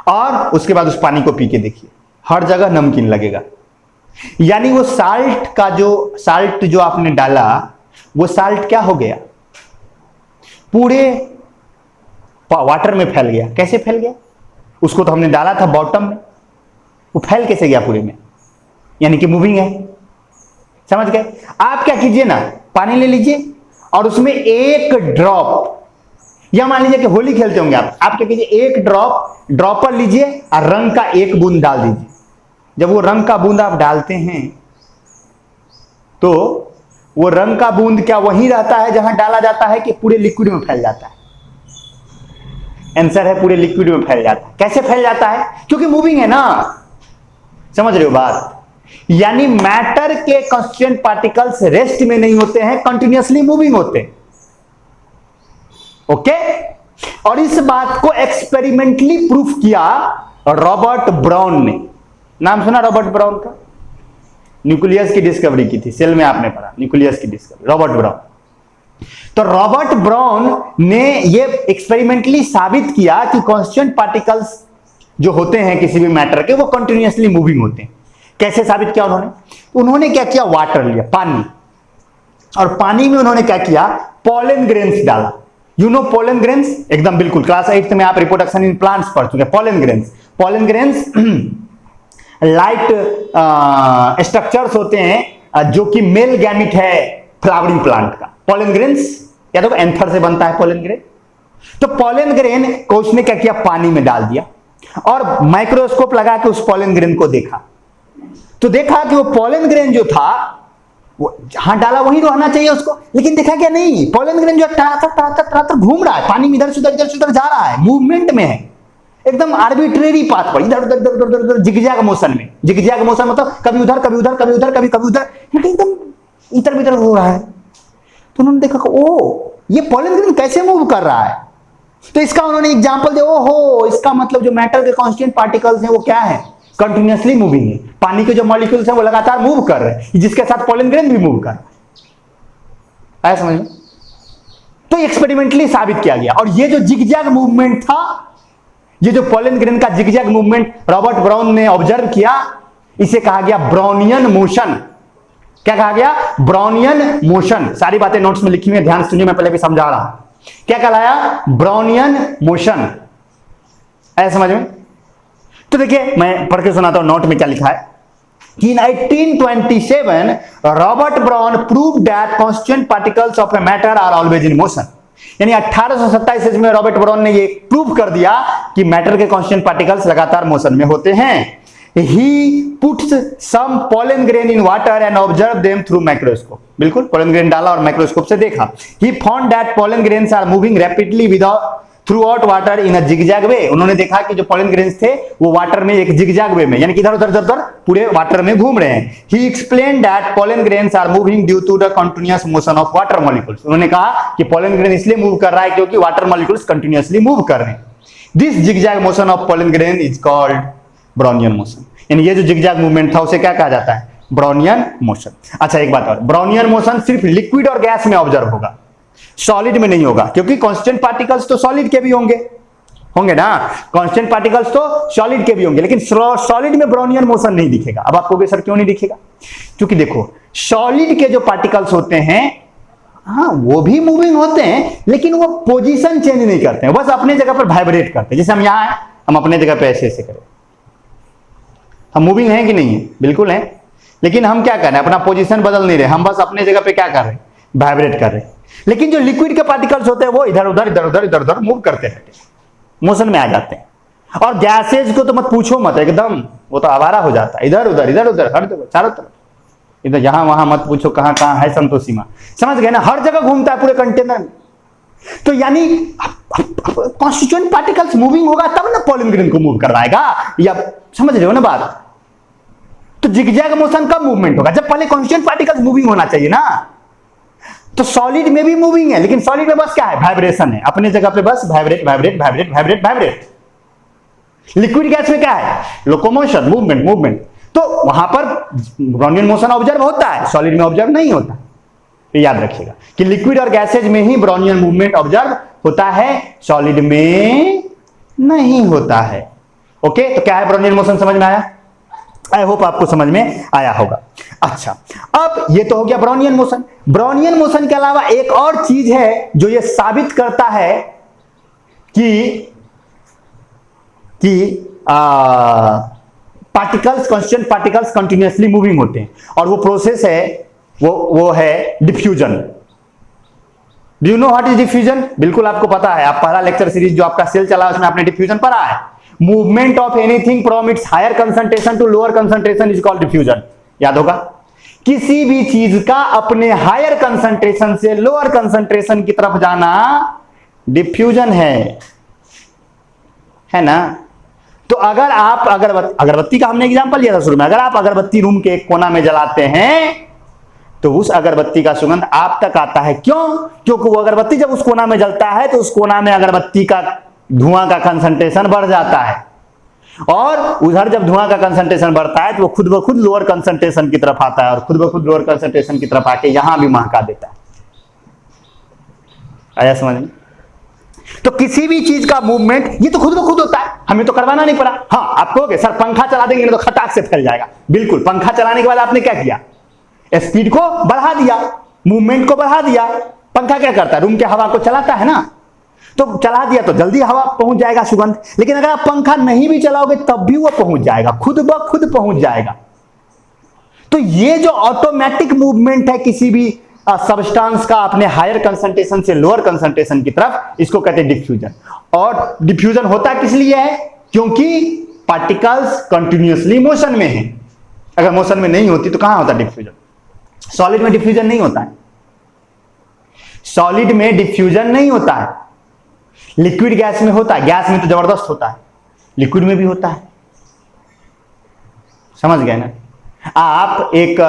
और उसके बाद उस पानी को पी के देखिए, हर जगह नमकीन लगेगा। यानी वो साल्ट जो आपने डाला, वो साल्ट क्या हो गया, पूरे वाटर में फैल गया। कैसे फैल गया? उसको तो हमने डाला था बॉटम में, वो फैल कैसे गया पूरे में? यानी कि मूविंग है। समझ गए? आप क्या कीजिए ना, पानी ले लीजिए और उसमें 1 ड्रॉप, या मान लीजिए कि होली खेलते होंगे आप क्या कीजिए, 1 ड्रॉपर लीजिए और रंग का 1 बूंद डाल दीजिए। जब वो रंग का बूंद आप डालते हैं तो वो रंग का बूंद क्या वहीं रहता है जहां डाला जाता है, कि पूरे लिक्विड में फैल जाता है? आंसर है पूरे लिक्विड में फैल जाता है। कैसे फैल जाता है? क्योंकि मूविंग है ना। समझ रहे हो बात? यानी मैटर के कांस्टेंट पार्टिकल्स रेस्ट में नहीं होते हैं, कंटिन्यूअसली मूविंग होते हैं। ओके? और इस बात को एक्सपेरिमेंटली प्रूफ किया रॉबर्ट ब्राउन ने। नाम सुना रॉबर्ट ब्राउन का? न्यूक्लियस की डिस्कवरी की थी, सेल में आपने पढ़ा, न्यूक्लियस की डिस्कवरी, रॉबर्ट ब्राउन। तो रॉबर्ट ब्राउन ने यह एक्सपेरिमेंटली साबित किया कि कांस्टेंट पार्टिकल्स जो होते हैं किसी भी मैटर के, वो कंटिन्यूअसली मूविंग होते हैं। कैसे साबित किया उन्होंने क्या किया, वाटर लिया, पानी, और पानी में उन्होंने क्या किया, पोलन ग्रेन्स डाला। You know pollen grains? एकदम बिल्कुल, क्लास 8 में आप रिप्रोडक्शन इन प्लांट्स पढ़ चुके हैं। पोलन ग्रेन्स लाइट स्ट्रक्चर्स होते हैं जो कि मेल गैमिट है फ्लावरिंग प्लांट का। पोलन ग्रेन्स या तो एंथर से बनता है पोलन ग्रेन। तो पोलन ग्रेन को उसने क्या किया, पानी में डाल दिया और माइक्रोस्कोप लगा के उस पोलन ग्रेन को देखा। तो देखा कि वो पोलन ग्रेन जो था वो जहां डाला वहीं रहना चाहिए उसको, लेकिन देखा क्या, नहीं, पोलन ग्रेन जो टरातर घूम रहा है, पानी में इधर से उधर जा रहा है, मूवमेंट में है, एकदम आर्बिट्रेरी पाथ पर, इधर उधर जिगजैग मोशन में। जिगजैग मोशन मतलब कभी उधर कभी उधर, कभी उधर कभी उधर, एकदम इधर बिधर हो रहा है। तो उन्होंने देखा ओ ये पोलन ग्रेन कैसे मूव कर रहा है। तो इसका उन्होंने एग्जांपल दिया, ओहो इसका मतलब जो मैटर के कांस्टेंट पार्टिकल्स हैं वो क्या है, कंटिन्यूअसली मूविंग है। पानी के जो मॉलिक्यूल्स हैं वो लगातार मूव कर रहे हैं, जिसके साथ पोलन ग्रेन भी मूव कर रहा है। आया समझ में? तो एक्सपेरिमेंटली साबित किया गया। और ये जो जिगजैग मूवमेंट था, ये जो पोलन ग्रेन का जिगजैग मूवमेंट रॉबर्ट ब्राउन ने ऑब्जर्व किया, इसे कहा गया ब्राउनियन मोशन। क्या कहा गया, ब्राउनियन मोशन। सारी बातें नोट्स में लिखी हुई है, ध्यान सुनिए, मैं पहले भी समझा रहा हूं। क्या कहलाया, ब्राउनियन मोशन। ऐसा समझ में? तो देखिए मैं पढ़ के सुनाता हूं नोट में क्या लिखा है कि in 1827 Robert Brown proved that constant particles of a matter are always in motion. यानी 1827 में रॉबर्ट ब्राउन ने ये प्रूव कर दिया कि मैटर के कांस्टेंट पार्टिकल्स लगातार मोशन में होते हैं। He puts some pollen grain in water and observed them through microscope। बिल्कुल, पोलन ग्रेन डाला और माइक्रोस्कोप से देखा। He found that pollen grains are moving rapidly throughout water in a zigzag way। उन्होंने देखा कि जो पोलन ग्रेन्स थे वो वाटर में एक जिगजैग वे में, यानी कि इधर उधर पूरे वाटर में घूम रहे हैं। He explained that pollen grains are moving due to the continuous motion of water molecules। उन्होंने कहा कि पोलन ग्रेन इसलिए मूव कर रहा है क्योंकि वाटर मॉलिक्यूल्स कंटिन्यूअसली मूव कर रहे हैं। This zigzag motion of pollen grain is called Brownian motion. यानी ये जो जिगजैग मूवमेंट था उसे क्या कहा जाता है, ब्राउनियन मोशन। अच्छा एक बात और, ब्राउनियन मोशन सिर्फ लिक्विड और गैस में ऑब्जर्व होगा, सॉलिड में नहीं होगा, क्योंकि कांस्टेंट पार्टिकल्स तो सॉलिड के भी होंगे ना, कांस्टेंट पार्टिकल्स तो सॉलिड के भी होंगे, लेकिन सॉलिड में ब्राउनियन मोशन नहीं दिखेगा। अब आपको सर क्यों नहीं दिखेगा, क्योंकि देखो सॉलिड के जो पार्टिकल्स होते हैं हाँ वो भी मूविंग होते हैं, लेकिन वो पोजीशन चेंज नहीं करते हैं, बस अपने जगह पर वाइब्रेट करते हैं। जैसे हम यहां हैं, हम अपने जगह पे ऐसे करें, हम मूविंग हैं कि नहीं है? बिल्कुल हैं, लेकिन हम क्या कर रहे हैं, अपना पोजीशन बदल नहीं रहे, हम बस अपने जगह पे क्या कर रहे हैं, वाइब्रेट कर रहे हैं। लेकिन जो लिक्विड के पार्टिकल्स होते हैं वो इधर उधर इधर उधर इधर उधर मूव करते रहते हैं, मोशन में आ जाते हैं। और गैसेज को तो मत पूछो मत, एकदम वो तो आवारा हो जाता है, इधर उधर हर जगह चारों तरफ, इधर यहां वहां मत पूछो कहां कहां है संतोषी मां, समझ गए ना, हर जगह घूमता है पूरे कंटेनर में। तो यानी कॉन्स्टिट्यूएंट पार्टिकल्स मूविंग होगा तब ना पॉलिन ग्रेन को मूव करवाएगा, या समझ रहे हो ना बात? तो जिगजैग मोशन कब मूवमेंट होगा, जब पहले कॉन्स्टिट्यूएंट पार्टिकल्स मूविंग होना चाहिए ना। तो सॉलिड में भी मूविंग है, लेकिन सॉलिड में बस क्या है, वाइब्रेशन है, अपने जगह पे बस vibrate vibrate vibrate vibrate vibrate. Liquid gas में क्या है, लोकोमोशन, मूवमेंट मूवमेंट। तो वहां पर ब्राउनियन मोशन ऑब्जर्व होता है, सॉलिड में ऑब्जर्व नहीं होता। तो याद रखिएगा कि लिक्विड और गैसेज में ही ब्राउनियन मूवमेंट ऑब्जर्व होता है, सॉलिड में नहीं होता है। ओके, तो क्या है ब्राउनियन मोशन, समझ में आया? आई होप आपको समझ में आया होगा। अच्छा, अब ये तो हो गया ब्राउनियन मोशन। ब्राउनियन मोशन के अलावा एक और चीज है जो ये साबित करता है कि particles, constant particles continuously moving होते हैं, और वो प्रोसेस है, वो है diffusion. Do you know what is diffusion? बिल्कुल आपको पता है, आप पहला लेक्चर सीरीज जो आपका सेल चला उसमें आपने डिफ्यूजन पढ़ा है। Movement of anything from its higher concentration to lower concentration is called diffusion. याद होगा, किसी भी चीज का अपने हायर कंसंट्रेशन से लोअर कंसंट्रेशन की तरफ जाना डिफ्यूजन है ना। तो अगर आप अगरबत्ती का हमने एग्जांपल लिया था शुरू में, अगर आप अगरबत्ती रूम के एक कोना में जलाते हैं तो उस अगरबत्ती का सुगंध आप तक आता है। क्यों? क्योंकि वो अगरबत्ती जब उस कोना में जलता है तो उस कोना में अगरबत्ती का धुआं का कंसंट्रेशन बढ़ जाता है, और उधर जब धुआं का कंसंट्रेशन बढ़ता है तो वो खुद ब खुद लोअर कंसंट्रेशन की तरफ आता है, और खुद ब खुद लोअर कंसंट्रेशन की तरफ आके यहां भी महका देता है। आया समझ में? तो किसी भी चीज का मूवमेंट ये तो खुद ब खुद होता है, हमें तो करवाना नहीं पड़ा। हाँ, आप कहोगे सर पंखा चला देंगे तो खटाक से फैल जाएगा। बिल्कुल, पंखा चलाने के बाद आपने क्या किया, स्पीड को बढ़ा दिया, मूवमेंट को बढ़ा दिया। पंखा क्या करता है, रूम के हवा को चलाता है ना, तो चला दिया तो जल्दी हवा पहुंच जाएगा, सुगंध। लेकिन अगर आप पंखा नहीं भी चलाओगे तब भी वो पहुंच जाएगा, खुद ब खुद पहुंच जाएगा। तो ये जो ऑटोमेटिक मूवमेंट है किसी भी सब्सटेंस का अपने हायर कंसंट्रेशन से लोअर कंसंट्रेशन की तरफ, इसको कहते हैं डिफ्यूजन। और डिफ्यूजन होता किस लिए है? क्योंकि पार्टिकल्स कंटिन्यूअसली मोशन में हैं। अगर मोशन में नहीं होती तो कहां होता डिफ्यूजन? सॉलिड में डिफ्यूजन नहीं होता है, सॉलिड में डिफ्यूजन नहीं होता है। लिक्विड गैस में होता है, गैस में तो जबरदस्त होता है, लिक्विड में भी होता है। समझ गए ना? आप एक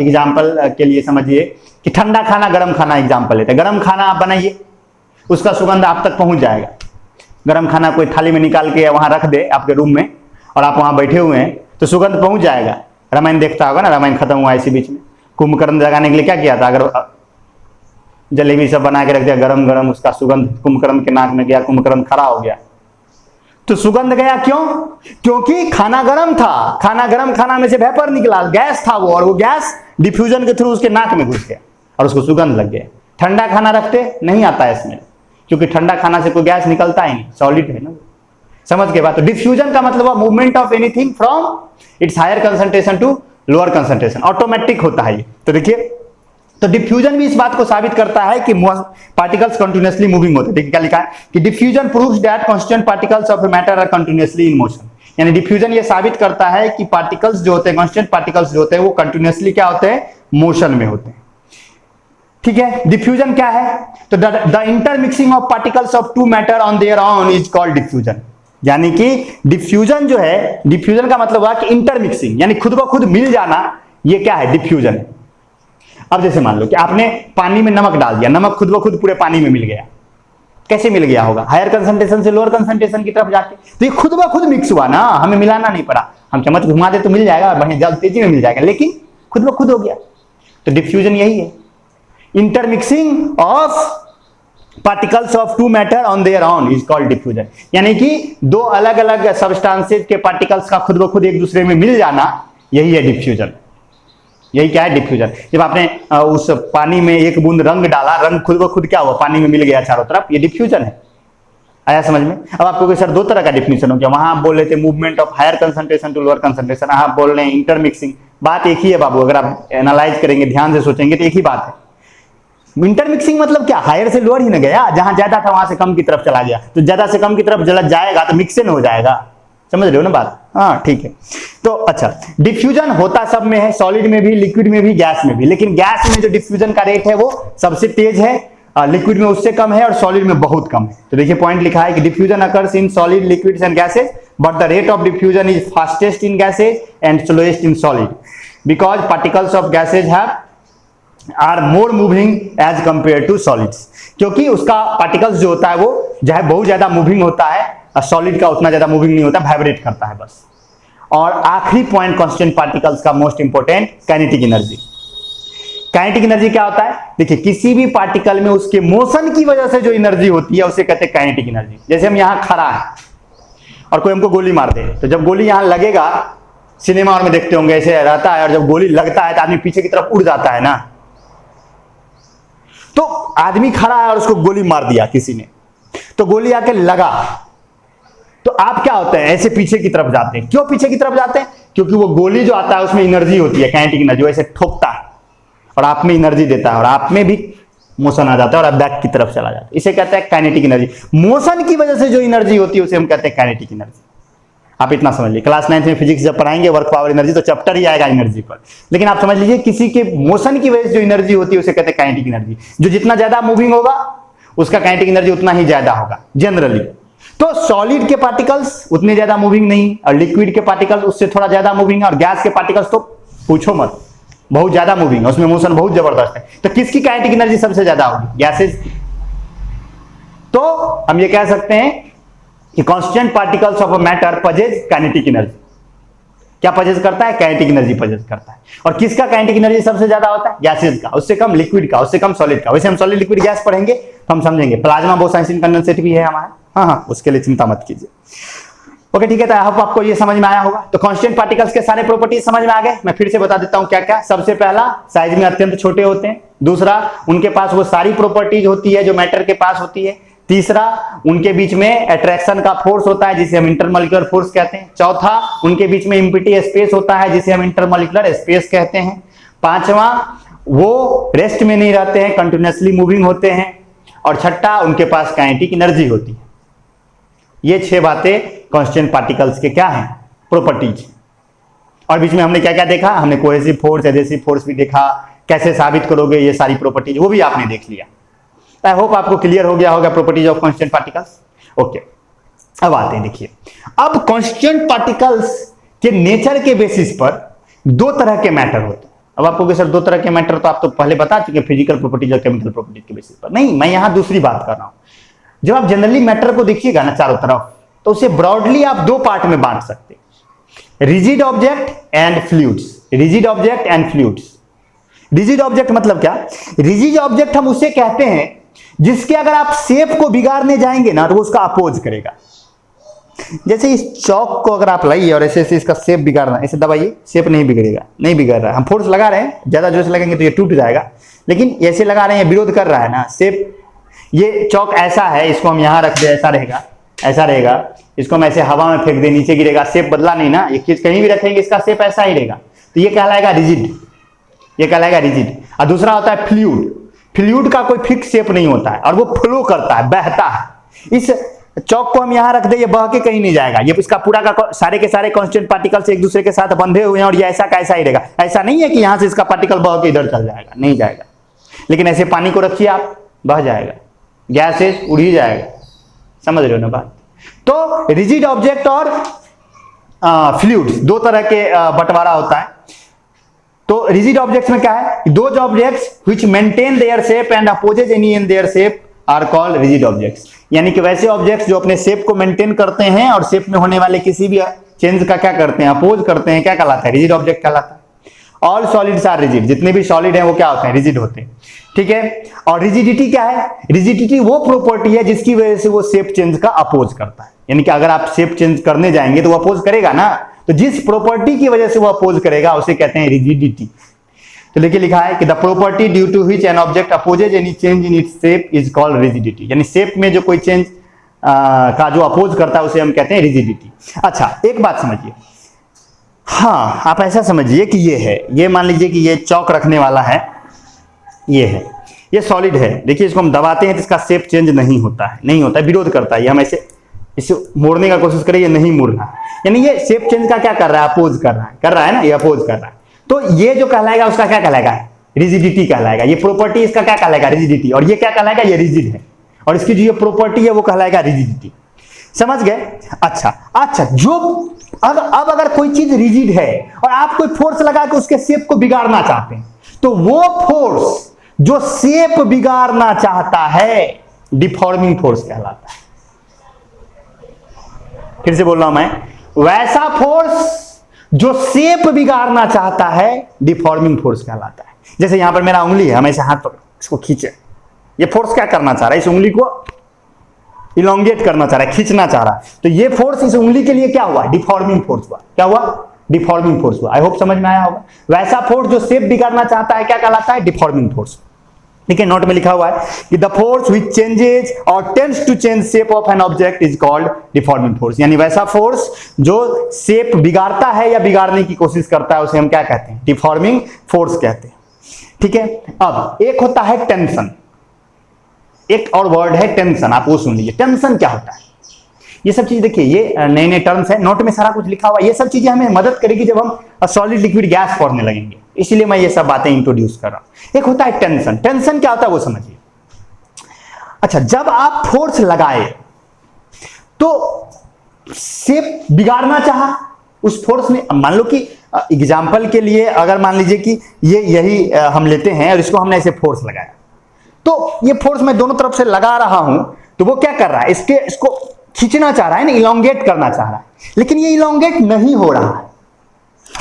एग्जांपल के लिए समझिए कि ठंडा खाना गर्म खाना एग्जांपल लेते हैं। गर्म खाना आप बनाइए, उसका सुगंध आप तक पहुंच जाएगा। गर्म खाना कोई थाली में निकाल के वहां रख दे आपके रूम में, और आप वहां बैठे हुए हैं तो सुगंध पहुंच जाएगा। रामायण देखता होगा ना, रामायण खत्म हुआ इसी बीच में, कुंभकर्ण जगाने के लिए क्या किया था, अगर जलेबी सब बना के रख दिया गरम गरम, उसका सुगंध कुंभकर्ण के नाक में गया, कुंभकर्ण खड़ा हो गया। तो सुगंध गया क्यों? क्योंकि खाना गर्म था, खाना में से वेपर निकला, गैस था वो, और वो गैस डिफ्यूजन के थ्रू उसके नाक में घुस गया और उसको सुगंध लग गया। ठंडा खाना रखते नहीं आता है इसमें, क्योंकि ठंडा खाना से कोई गैस निकलता ही नहीं, सॉलिड है ना। समझ के बाद? तो डिफ्यूजन का मतलब movement of anything from its higher concentration to lower concentration, automatic होता है ये। तो देखिए, तो डिफ्यूजन भी इस बात को साबित करता है कि पार्टिकल्स कंटिन्यूअसली मूविंग होते हैं। देखिए क्या लिखा है कि diffusion proves that constant particles of matter are continuously in motion. यानी डिफ्यूजन ये साबित करता है कि पार्टिकल्स जो होते हैं, कांस्टेंट पार्टिकल्स जो होते हैं, वो कंटिन्यूअसली क्या होते हैं, मोशन में होते हैं। ठीक है, डिफ्यूजन क्या है? तो the intermixing of particles of two matter on their own is called diffusion. यानी कि डिफ्यूजन जो है, डिफ्यूजन का मतलब हुआ कि इंटरमिक्सिंग, यानी खुद ब खुद मिल जाना, ये क्या है, डिफ्यूजन है। अब जैसे मान लो कि आपने पानी में नमक डाल दिया, नमक खुद ब खुद पूरे पानी में मिल गया। कैसे मिल गया होगा? हायर कंसंट्रेशन से लोअर कंसंट्रेशन की तरफ जाके। तो ये खुद ब खुद मिक्स हुआ ना, हमें मिलाना नहीं पड़ा। हम चम्मच घुमा दे तो मिल जाएगा, बढ़िया जल्द तेजी में मिल जाएगा, लेकिन खुद ब खुद हो गया। तो डिफ्यूजन यही है, intermixing of particles of two matter on their own is called diffusion. यानी कि दो अलग अलग सब्सटेंसेस के पार्टिकल्स का खुद ब खुद एक दूसरे में मिल जाना, यही है डिफ्यूजन। यही क्या है, डिफ्यूजन। जब आपने उस पानी में एक बूंद रंग डाला, रंग खुद ब खुद क्या हुआ, पानी में मिल गया चारों तरफ, ये डिफ्यूजन है। आया समझ में? अब आपको कोई सर दो तरह का डिफिनेशन हो गया, वहां आप बोल रहे थे movement of higher concentration to lower concentration, आप बोल रहे हैं इंटरमिक्सिंग। बात एक ही है बाबू, अगर आप एनालाइज करेंगे, ध्यान से सोचेंगे तो एक ही बात है। इंटरमिक्सिंग मतलब क्या? हायर से लोअर ही ना गया, जहां ज्यादा था वहां से कम की तरफ चला गया, तो ज्यादा से कम की तरफ जला जाएगा तो मिक्सन हो जाएगा। समझ रहे हो ना बात? हाँ ठीक है। तो अच्छा, डिफ्यूजन होता सब में है, सॉलिड में भी, लिक्विड में भी, गैस में भी, लेकिन गैस में जो डिफ्यूजन का रेट है वो सबसे तेज है, लिक्विड में उससे कम है और सॉलिड में बहुत कम है। तो देखिए पॉइंट लिखा है कि diffusion occurs in solid, liquids and gases, but the rate of diffusion is fastest in gases and slowest in solid because particles of gases have are more moving as compare to solids, क्योंकि उसका particles जो होता है वो जो है बहुत ज्यादा मूविंग होता है, और सॉलिड का उतना ज्यादा मूविंग नहीं होता, वाइब्रेट करता है बस। और आखिरी पॉइंट कांस्टेंट पार्टिकल्स का most important, kinetic energy. Kinetic energy क्या होता है? देखिए किसी भी पार्टिकल में उसके मोशन की वजह से जो एनर्जी होती है उसे कहते हैं काइनेटिक एनर्जी। जैसे हम यहां खड़ा है और कोई हमको गोली मार दे, तो जब गोली यहां लगेगा, सिनेमा और में देखते होंगे ऐसे रहता है, और जब गोली लगता है तो आदमी पीछे की तरफ उड़ जाता है ना। तो आदमी खड़ा है और उसको गोली मार दिया किसी ने, तो गोली आके लगा, तो आप क्या होते हैं? ऐसे पीछे की तरफ जाते हैं। क्यों पीछे की तरफ जाते हैं? क्योंकि वो गोली जो आता है उसमें एनर्जी होती है, काइनेटिक एनर्जी, ऐसे ठोकता है और आप में एनर्जी देता है और आप में भी मोशन आ जाता है और आप बैक की तरफ चला जाता है। इसे कहते हैं काइनेटिक एनर्जी। मोशन की वजह से जो एनर्जी होती है उसे हम कहते हैं काइनेटिक एनर्जी। आप इतना समझ लीजिए, क्लास 9 में फिजिक्स जब पढ़ाएंगे वर्क पावर एनर्जी तो चैप्टर ही आएगा एनर्जी पर, लेकिन आप समझ लीजिए किसी के मोशन की वजह से जो एनर्जी होती है उसे कहते हैं काइनेटिक एनर्जी। जो जितना ज्यादा मूविंग होगा उसका काइनेटिक एनर्जी उतना ही ज्यादा होगा जनरली। तो सॉलिड के पार्टिकल्स उतने ज्यादा मूविंग नहीं, और लिक्विड के पार्टिकल्स उससे थोड़ा ज्यादा मूविंग है, और गैस के पार्टिकल्स तो पूछो मत, बहुत ज्यादा मूविंग है, उसमें मोशन बहुत जबरदस्त है। तो किसकी काइनेटिक एनर्जी सबसे ज्यादा होगी? गैसेज की। तो हम ये कह सकते हैं कि constant particles of a matter पजेज kinetic energy. क्या पजेज करता है? काइनेटिक एनर्जी पजेज करता है। और किसका काइनेटिक एनर्जी सबसे ज्यादा होता है? गैसेज का, उससे कम लिक्विड का, उससे कम सॉलिड का। वैसे हम सॉलिड लिक्विड गैस पढ़ेंगे तो हम समझेंगे। प्लाज्मा बोसाइंसिन कंडेंसेट भी है हमारा, हाँ, उसके लिए चिंता मत कीजिए। ओके ठीक है, तो आई होप आपको ये समझ में आया होगा। तो कांस्टेंट पार्टिकल्स के सारे प्रॉपर्टीज समझ में आ गए। मैं फिर से बता देता हूं क्या क्या। सबसे पहला, साइज में अत्यंत छोटे होते हैं। दूसरा, उनके पास वो सारी प्रॉपर्टीज होती है जो मैटर के पास होती है। तीसरा, उनके बीच में अट्रैक्शन का फोर्स होता है जिसे हम इंटरमॉलिक्यूलर फोर्स कहते हैं। चौथा, उनके बीच में एम्प्टी स्पेस होता है जिसे हम इंटरमॉलिक्यूलर स्पेस कहते हैं। पांचवा, वो रेस्ट में नहीं रहते हैं, कंटिन्यूअसली मूविंग होते हैं। और छठा, उनके पास काइनेटिक एनर्जी होती है। ये 6 बातें कांस्टेंट पार्टिकल्स के क्या हैं? प्रॉपर्टीज। और बीच में हमने क्या क्या देखा? हमने कोहेसिव फोर्स, एडेसिव फोर्स भी देखा, कैसे साबित करोगे ये सारी प्रॉपर्टीज, वो भी आपने देख लिया। आई होप आपको क्लियर हो गया होगा properties of constant particles. Okay, अब आते हैं, देखिए अब कांस्टेंट पार्टिकल्स के नेचर के बेसिस पर 2 तरह के मैटर होते हैं। अब आपको सर 2 तरह के मैटर तो आप तो पहले बता चुके, फिजिकल प्रॉपर्टीज और केमिकल प्रॉपर्टीज के बेसिस पर। नहीं, मैं यहां दूसरी बात कर रहा हूं। जब आप जनरली मैटर को देखिएगा ना चारों तरफ, तो उसे ब्रॉडली आप 2 पार्ट में बांट सकते हैं, rigid object and fluids. Rigid object and fluids. Rigid object मतलब क्या? रिजिड ऑब्जेक्ट हम उसे कहते हैं जिसके अगर आप शेप को बिगाड़ने जाएंगे ना तो वो उसका अपोज करेगा। जैसे इस चौक को अगर आप लाइए और ऐसे ऐसे इसका शेप बिगाड़ना, ऐसे दबाइए, शेप नहीं बिगड़ेगा, नहीं बिगड़ रहा है। हम फोर्स लगा रहे हैं, ज्यादा जोर से लगेंगे तो ये टूट जाएगा, लेकिन ऐसे लगा रहे हैं, विरोध कर रहा है ना शेप। ये चौक ऐसा है, इसको हम यहां रख दे, ऐसा रहेगा, ऐसा रहेगा। इसको हम ऐसे हवा में फेंक दे, नीचे गिरेगा, शेप बदला नहीं ना। एक चीज कहीं भी रखेंगे इसका शेप ऐसा ही रहेगा, तो ये कहलाएगा रिजिड, ये कहलाएगा रिजिड। और दूसरा होता है फ्लूइड। फ्लूइड का कोई फिक्स शेप नहीं होता है और वो फ्लो करता है, बहता है। इस चौक को हम यहां रख दे, ये बह के कहीं नहीं जाएगा, ये इसका पूरा का सारे के सारे कांस्टेंट पार्टिकल से एक दूसरे के साथ बंधे हुए हैं और ये ऐसा का ऐसा ही रहेगा। ऐसा नहीं है कि यहां से इसका पार्टिकल बह के इधर चल जाएगा, नहीं जाएगा। लेकिन ऐसे पानी को रखिए आप, बह जाएगा, गैसेस उड़ ही जाएगा। समझ रहे हो ना बात? तो रिजिड ऑब्जेक्ट और फ्लूइड्स 2 तरह के बंटवारा होता है। तो रिजिड ऑब्जेक्ट्स में क्या है? Those objects which maintain their shape and opposes any in their shape are called rigid objects. यानी कि वैसे ऑब्जेक्ट्स जो अपने शेप को मेंटेन करते हैं और शेप में होने वाले किसी भी चेंज का क्या करते हैं? अपोज करते हैं। क्या कहलाता है? रिजिड ऑब्जेक्ट कहलाता है। All solids are rigid. जितने भी सॉलिड हैं वो क्या होते हैं? रिजिड होते हैं। ठीक है। और रिजिडिटी क्या है? रिजिडिटी वो प्रॉपर्टी है जिसकी वजह से वो शेप चेंज का अपोज करता है। यानी कि अगर आप शेप चेंज करने जाएंगे तो वो अपोज करेगा ना, तो जिस प्रॉपर्टी की वजह से वो अपोज करेगा उसे कहते हैं रिजिडिटी। तो देखिए लिखा है कि the property due to which an object opposes any change in its shape is called rigidity. यानी शेप में जो कोई चेंज का जो अपोज करता है उसे हम कहते हैं रिजिडिटी। अच्छा, एक बात समझिए, हाँ आप ऐसा समझिए कि ये है, ये मान लीजिए कि ये चौक रखने वाला है, ये है, ये सॉलिड है। देखिए इसको हम दबाते हैं तो इसका शेप चेंज नहीं होता है, नहीं होता है, विरोध करता है। ये हम ऐसे इसे मोड़ने का कोशिश करें, ये नहीं मुड़ रहा, यानी ये शेप चेंज का क्या कर रहा है, अपोज कर रहा है ना, ये अपोज कर रहा है। तो ये जो कहलाएगा उसका क्या कहलाएगा, रिजिडिटी कहलाएगा। ये प्रॉपर्टी इसका क्या कहलाएगा, रिजिडिटी। और ये क्या कहलाएगा, ये रिजिड है, और इसकी जो ये प्रॉपर्टी है वो कहलाएगा रिजिडिटी। समझ गए? अच्छा, जो अब अगर कोई चीज रिजिड है और आप कोई फोर्स लगा के उसके शेप को बिगाड़ना चाहते हैं, तो वो फोर्स जो शेप बिगाड़ना चाहता है डिफॉर्मिंग फोर्स कहलाता है। फिर से बोल रहा हूं मैं, वैसा फोर्स जो शेप बिगाड़ना चाहता है डिफॉर्मिंग फोर्स कहलाता है। जैसे यहां पर मेरा उंगली है, हम ऐसे हाथ पकड़ इसको खींचे, ये फोर्स क्या करना चाह रहा है, इस उंगली को इलोंगेट करना चाह रहा है, खींचना चाह रहा है। तो ये फोर्स इस उंगली के लिए क्या हुआ, डिफॉर्मिंग फोर्स हुआ। क्या हुआ, डिफॉर्मिंग फोर्स हुआ। आई होप समझ में आया होगा। वैसा फोर्स जो शेप बिगाड़ना चाहता है क्या कहलाता है, डिफॉर्मिंग फोर्स। ठीक है, नोट में लिखा हुआ है कि the force which changes or tends to change shape of an object is called deforming force. यानी वैसा फोर्स जो शेप बिगाड़ता है या बिगाड़ने की कोशिश करता है उसे हम क्या कहते हैं, डिफॉर्मिंग फोर्स कहते हैं। ठीक है, अब एक होता है टेंशन, एक और वर्ड है टेंशन, आप वो सुन लीजिए। टेंशन क्या होता है, ये सब चीज देखिए, ये नए नए टर्म्स है, नोट में सारा कुछ लिखा हुआ है। ये सब चीजें हमें मदद करेगी जब हम सॉलिड लिक्विड गैस पढ़ने लगेंगे, इसलिए मैं ये सब बातें इंट्रोड्यूस कर रहा हूं। एक होता है टेंशन, टेंशन क्या होता है वो समझिए। अच्छा, जब आप फोर्स लगाए तो शेप बिगाड़ना चाहा उस फोर्स ने, मान लो कि एग्जाम्पल के लिए अगर मान लीजिए कि ये यही हम लेते हैं और इसको हमने ऐसे फोर्स लगाया, तो ये फोर्स मैं दोनों तरफ से लगा रहा हूं, तो वो क्या कर रहा है, इसको खींचना चाह रहा है ना, इलोंगेट करना चाह रहा है, लेकिन ये इलोंगेट नहीं हो रहा है।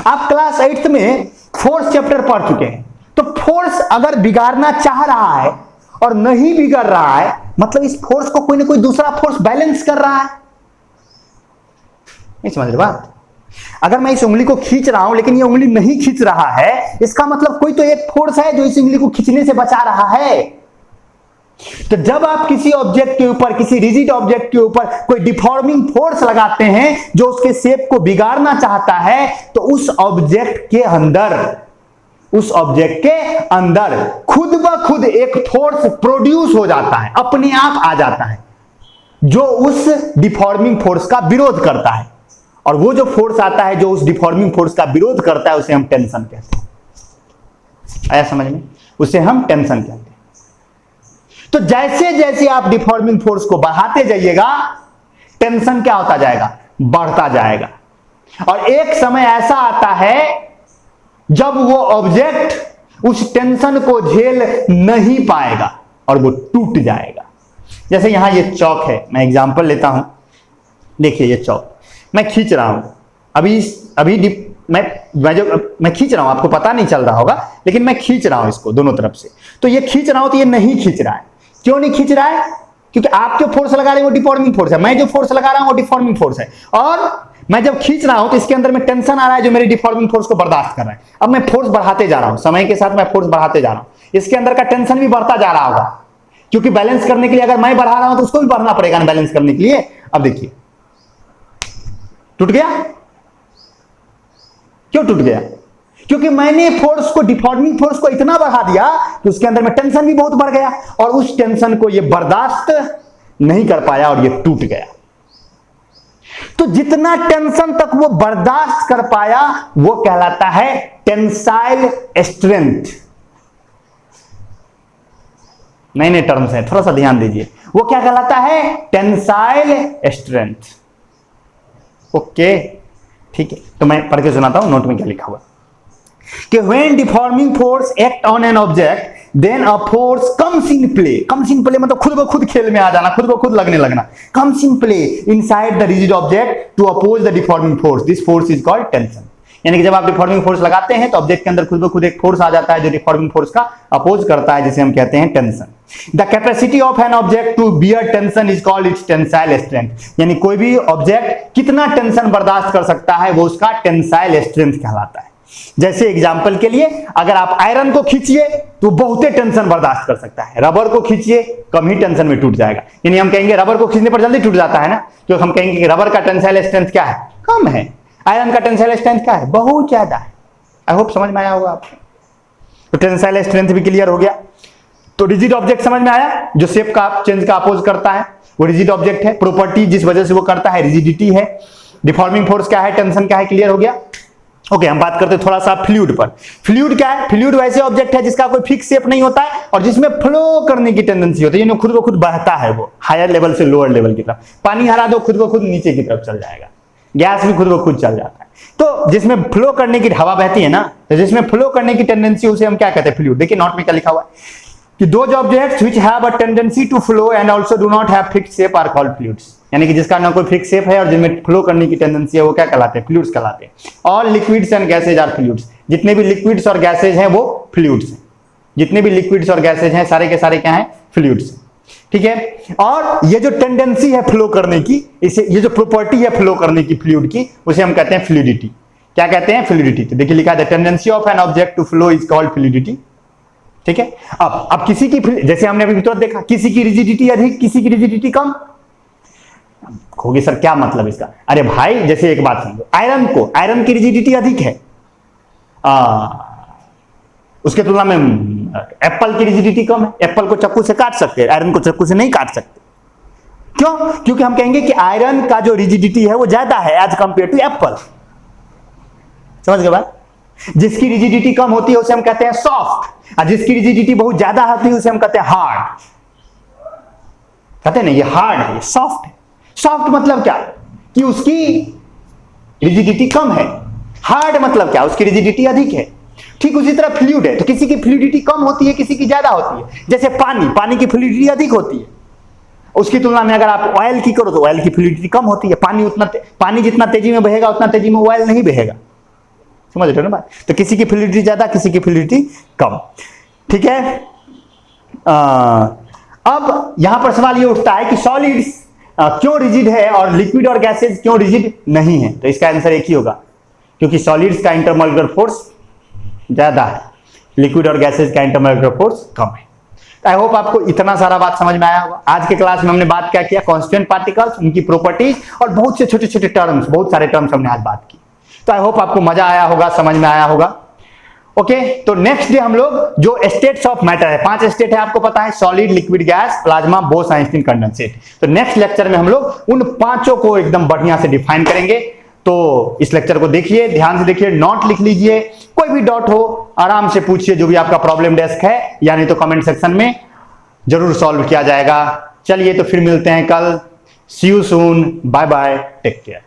आप क्लास 8th में फोर्स चैप्टर पढ़ चुके हैं, तो फोर्स अगर बिगाड़ना चाह रहा है और नहीं बिगड़ रहा है, मतलब इस फोर्स को कोई ना कोई दूसरा फोर्स बैलेंस कर रहा है। नहीं समझ रहे बात? अगर मैं इस उंगली को खींच रहा हूं लेकिन ये उंगली नहीं खींच रहा है, इसका मतलब कोई तो एक फोर्स है जो इस उंगली को खींचने से बचा रहा है। तो जब आप किसी ऑब्जेक्ट के ऊपर, किसी रिजिड ऑब्जेक्ट के ऊपर कोई डिफॉर्मिंग फोर्स लगाते हैं जो उसके शेप को बिगाड़ना चाहता है, तो उस ऑब्जेक्ट के अंदर खुद ब खुद एक फोर्स प्रोड्यूस हो जाता है, अपने आप आ जाता है, जो उस डिफॉर्मिंग फोर्स का विरोध करता है। और वो जो फोर्स आता है जो उस डिफॉर्मिंग फोर्स का विरोध करता है उसे हम टेंशन कहते हैं। आया समझ में? उसे हम टेंशन कहते हैं। तो जैसे जैसे आप डिफॉर्मिंग फोर्स को बढ़ाते जाइएगा, टेंशन क्या होता जाएगा, बढ़ता जाएगा। और एक समय ऐसा आता है जब वो ऑब्जेक्ट उस टेंशन को झेल नहीं पाएगा और वो टूट जाएगा। जैसे यहां ये चौक है, मैं एग्जांपल लेता हूं। देखिए ये चौक मैं खींच रहा हूं, अभी मैं खींच रहा हूं, आपको पता नहीं चल रहा होगा, लेकिन मैं खींच रहा हूं इसको दोनों तरफ से। तो ये खींच रहा हूं तो ये नहीं खींच रहा है। क्यों नहीं खींच रहा है? क्योंकि आप जो फोर्स लगा रहे हैं वो डिफॉर्मिंग फोर्स है, मैं जो फोर्स लगा रहा हूं वो डिफॉर्मिंग फोर्स है। और मैं जब खींच रहा हूं तो इसके अंदर में टेंशन आ रहा है जो मेरे डिफॉर्मिंग फोर्स को बर्दाश्त कर रहा है। अब मैं फोर्स बढ़ाते जा रहा हूं, समय के साथ मैं फोर्स बढ़ाते जा रहा हूं, इसके अंदर का टेंशन भी बढ़ता जा रहा होगा, क्योंकि बैलेंस करने के लिए अगर मैं बढ़ा रहा हूं तो उसको भी बढ़ना पड़ेगा ना बैलेंस करने के लिए। अब देखिए टूट गया। क्यों टूट गया? क्योंकि मैंने फोर्स को, डिफॉर्मिंग फोर्स को इतना बढ़ा दिया कि उसके अंदर में टेंशन भी बहुत बढ़ गया और उस टेंशन को ये बर्दाश्त नहीं कर पाया और ये टूट गया। तो जितना टेंशन तक वो बर्दाश्त कर पाया वो कहलाता है टेंसाइल स्ट्रेंथ। नए नए टर्म्स हैं, थोड़ा सा ध्यान दीजिए। वो क्या कहलाता है? Tensile strength. ओके, ठीक है, तो मैं पढ़ के सुनाता हूं नोट में क्या लिखा हुआ कि when deforming force act on an object then a force comes in play। comes in play मतलब खुद ब खुद खेल में आ जाना, खुद ब खुद लगने लगना। comes in play inside the rigid object to oppose the deforming force। this force is called tension। यानी कि जब आप डिफॉर्मिंग फोर्स लगाते हैं तो ऑब्जेक्ट के अंदर खुद ब खुद एक फोर्स आ जाता है जो डिफॉर्मिंग फोर्स का अपोज करता है, जिसे हम कहते हैं tension. The capacity of an object to bear tension is called its tensile strength. यानी कोई भी ऑब्जेक्ट कितना टेंशन बर्दाश्त कर सकता है वो उसका टेंसाइल स्ट्रेंथ कहलाता है। जैसे एग्जाम्पल के लिए अगर आप आयरन को खींचिए तो बहुते टेंशन बर्दाश्त कर सकता है, रबर को खींचिए कम ही टेंशन में टूट जाएगा। यानी हम कहेंगे रबर को खींचने पर जल्दी टूट जाता है ना, तो हम कहेंगे कि रबर का टेंसाइल स्ट्रेंथ क्या है, कम है। आयरन का टेंसाइल स्ट्रेंथ क्या है, बहुत ज्यादा है। आई होप समझ में आया होगा आपको। तो टेंसाइल स्ट्रेंथ भी क्लियर हो गया। तो रिजिड ऑब्जेक्ट समझ में आया, जो शेप का चेंज का अपोज करता है वो रिजिड ऑब्जेक्ट है। प्रॉपर्टी जिस वजह से वो करता है रिजिडिटी है। डिफॉर्मिंग फोर्स क्या है, टेंशन क्या है, क्लियर हो गया। ओके, हम बात करते हैं थोड़ा सा फ्लूइड पर। फ्लूइड क्या है, फ्लूइड वैसे ऑब्जेक्ट है जिसका कोई फिक्स शेप नहीं होता है और जिसमें फ्लो करने की टेंडेंसी होती है, खुद ब खुद बहता है, वो हायर लेवल से लोअर लेवल की तरफ। पानी हरा दो खुद ब खुद नीचे की तरफ चल जाएगा, गैस भी खुद ब खुद चल जाता है। तो जिसमें फ्लो करने की हवा बहती है ना, तो जिसमें फ्लो करने की टेंडेंसी उसे हम क्या कहते हैं, फ्लूइड। देखिए नोट में क्या लिखा हुआ है कि those objects which have a tendency to flow and also do not have fixed shape are called fluids. यानी कि जिसका ना कोई फिक्स शेप है और जिनमें फ्लो करने की टेंडेंसी है वो क्या कहलाते हैं, फ्लूइड्स कहलाते हैं। All liquids and gases are fluids. जितने भी लिक्विड्स और गैसेज हैं वो फ्लूइड्स हैं। जितने भी लिक्विड्स और गैसेज हैं सारे के सारे क्या हैं, फ्लूइड्स। ठीक है। और ये जो टेंडेंसी है फ्लो करने की, इसे ये जो प्रॉपर्टी है फ्लो करने की फ्लूइड की, उसे हम कहते हैं फ्लूइडिटी। क्या कहते हैं, फ्लूइडिटी। तो देखिए लिखा है the tendency of an object to flow is called fluidity. ठीक है। अब किसी की, जैसे हमने अभी तुरंत देखा, किसी की रिजिडिटी अधिक किसी की रिजिडिटी कम होगी। सर क्या मतलब इसका, अरे भाई जैसे एक बात समझो, आयरन की रिजिडिटी अधिक है, उसके तुलना में एप्पल की रिजिडिटी कम है। एप्पल को चाकू से काट सकते हैं, आयरन को चाकू से नहीं काट सकते। क्यों, क्योंकि हम कहेंगे कि आयरन का जो रिजिडिटी है वो ज्यादा है एज कंपेयर टू एप्पल। समझ गए बात। जिसकी रिजिडिटी कम होती है उसे हम कहते हैं सॉफ्ट, और जिसकी रिजिडिटी बहुत ज्यादा होती है उसे हम कहते हैं हार्ड। कहते हैं ना ये हार्ड है, ये सॉफ्ट है। सॉफ्ट मतलब क्या, कि उसकी रिजिडिटी कम है। हार्ड मतलब क्या, उसकी रिजिडिटी अधिक है। ठीक उसी तरह फ्लूइड है, तो किसी की फ्लूइडिटी कम होती है, किसी की ज्यादा होती है। जैसे पानी की फ्लूइडिटी अधिक होती है, उसकी तुलना में अगर आप ऑयल की करो तो ऑयल की फ्लूइडिटी कम होती है। पानी जितना तेजी में बहेगा उतना तेजी में ऑयल नहीं बहेगा। समझ रहे हो ना बात। तो किसी की फ्लूइडिटी ज्यादा, किसी की फ्लूइडिटी कम। ठीक है। अब यहां पर सवाल ये उठता है कि सॉलिड्स क्यों रिजिड है और लिक्विड और गैसेज क्यों रिजिड नहीं है। तो इसका आंसर एक ही होगा, क्योंकि सॉलिड्स का इंटरमोलिकुलर फोर्स ज्यादा है, लिक्विड और गैसेज का इंटरमोलिकुलर फोर्स कम है। आई होप आपको इतना सारा बात समझ में आया होगा। आज के क्लास में हमने बात क्या किया, कांस्टेंट पार्टिकल्स, उनकी प्रॉपर्टीज और बहुत से छोटे छोटे टर्म्स, बहुत सारे टर्म्स हमने आज बात की। तो आई होप आपको मजा आया होगा, समझ में आया होगा। ओके, तो नेक्स्ट डे हम लोग जो स्टेट्स ऑफ मैटर है, 5 स्टेट है आपको पता है, solid, liquid, gas, plasma, Bose, Einstein, condensate. तो नेक्स्ट लेक्चर में हम लोग उन 5 को एकदम बढ़िया से डिफाइन करेंगे। तो इस लेक्चर को देखिए, ध्यान से देखिए, नोट लिख लीजिए, कोई भी डाउट हो आराम से पूछिए, जो भी आपका प्रॉब्लम डेस्क है या नहीं तो कमेंट सेक्शन में जरूर सॉल्व किया जाएगा। चलिए तो फिर मिलते हैं कल। See you soon, bye bye, take care.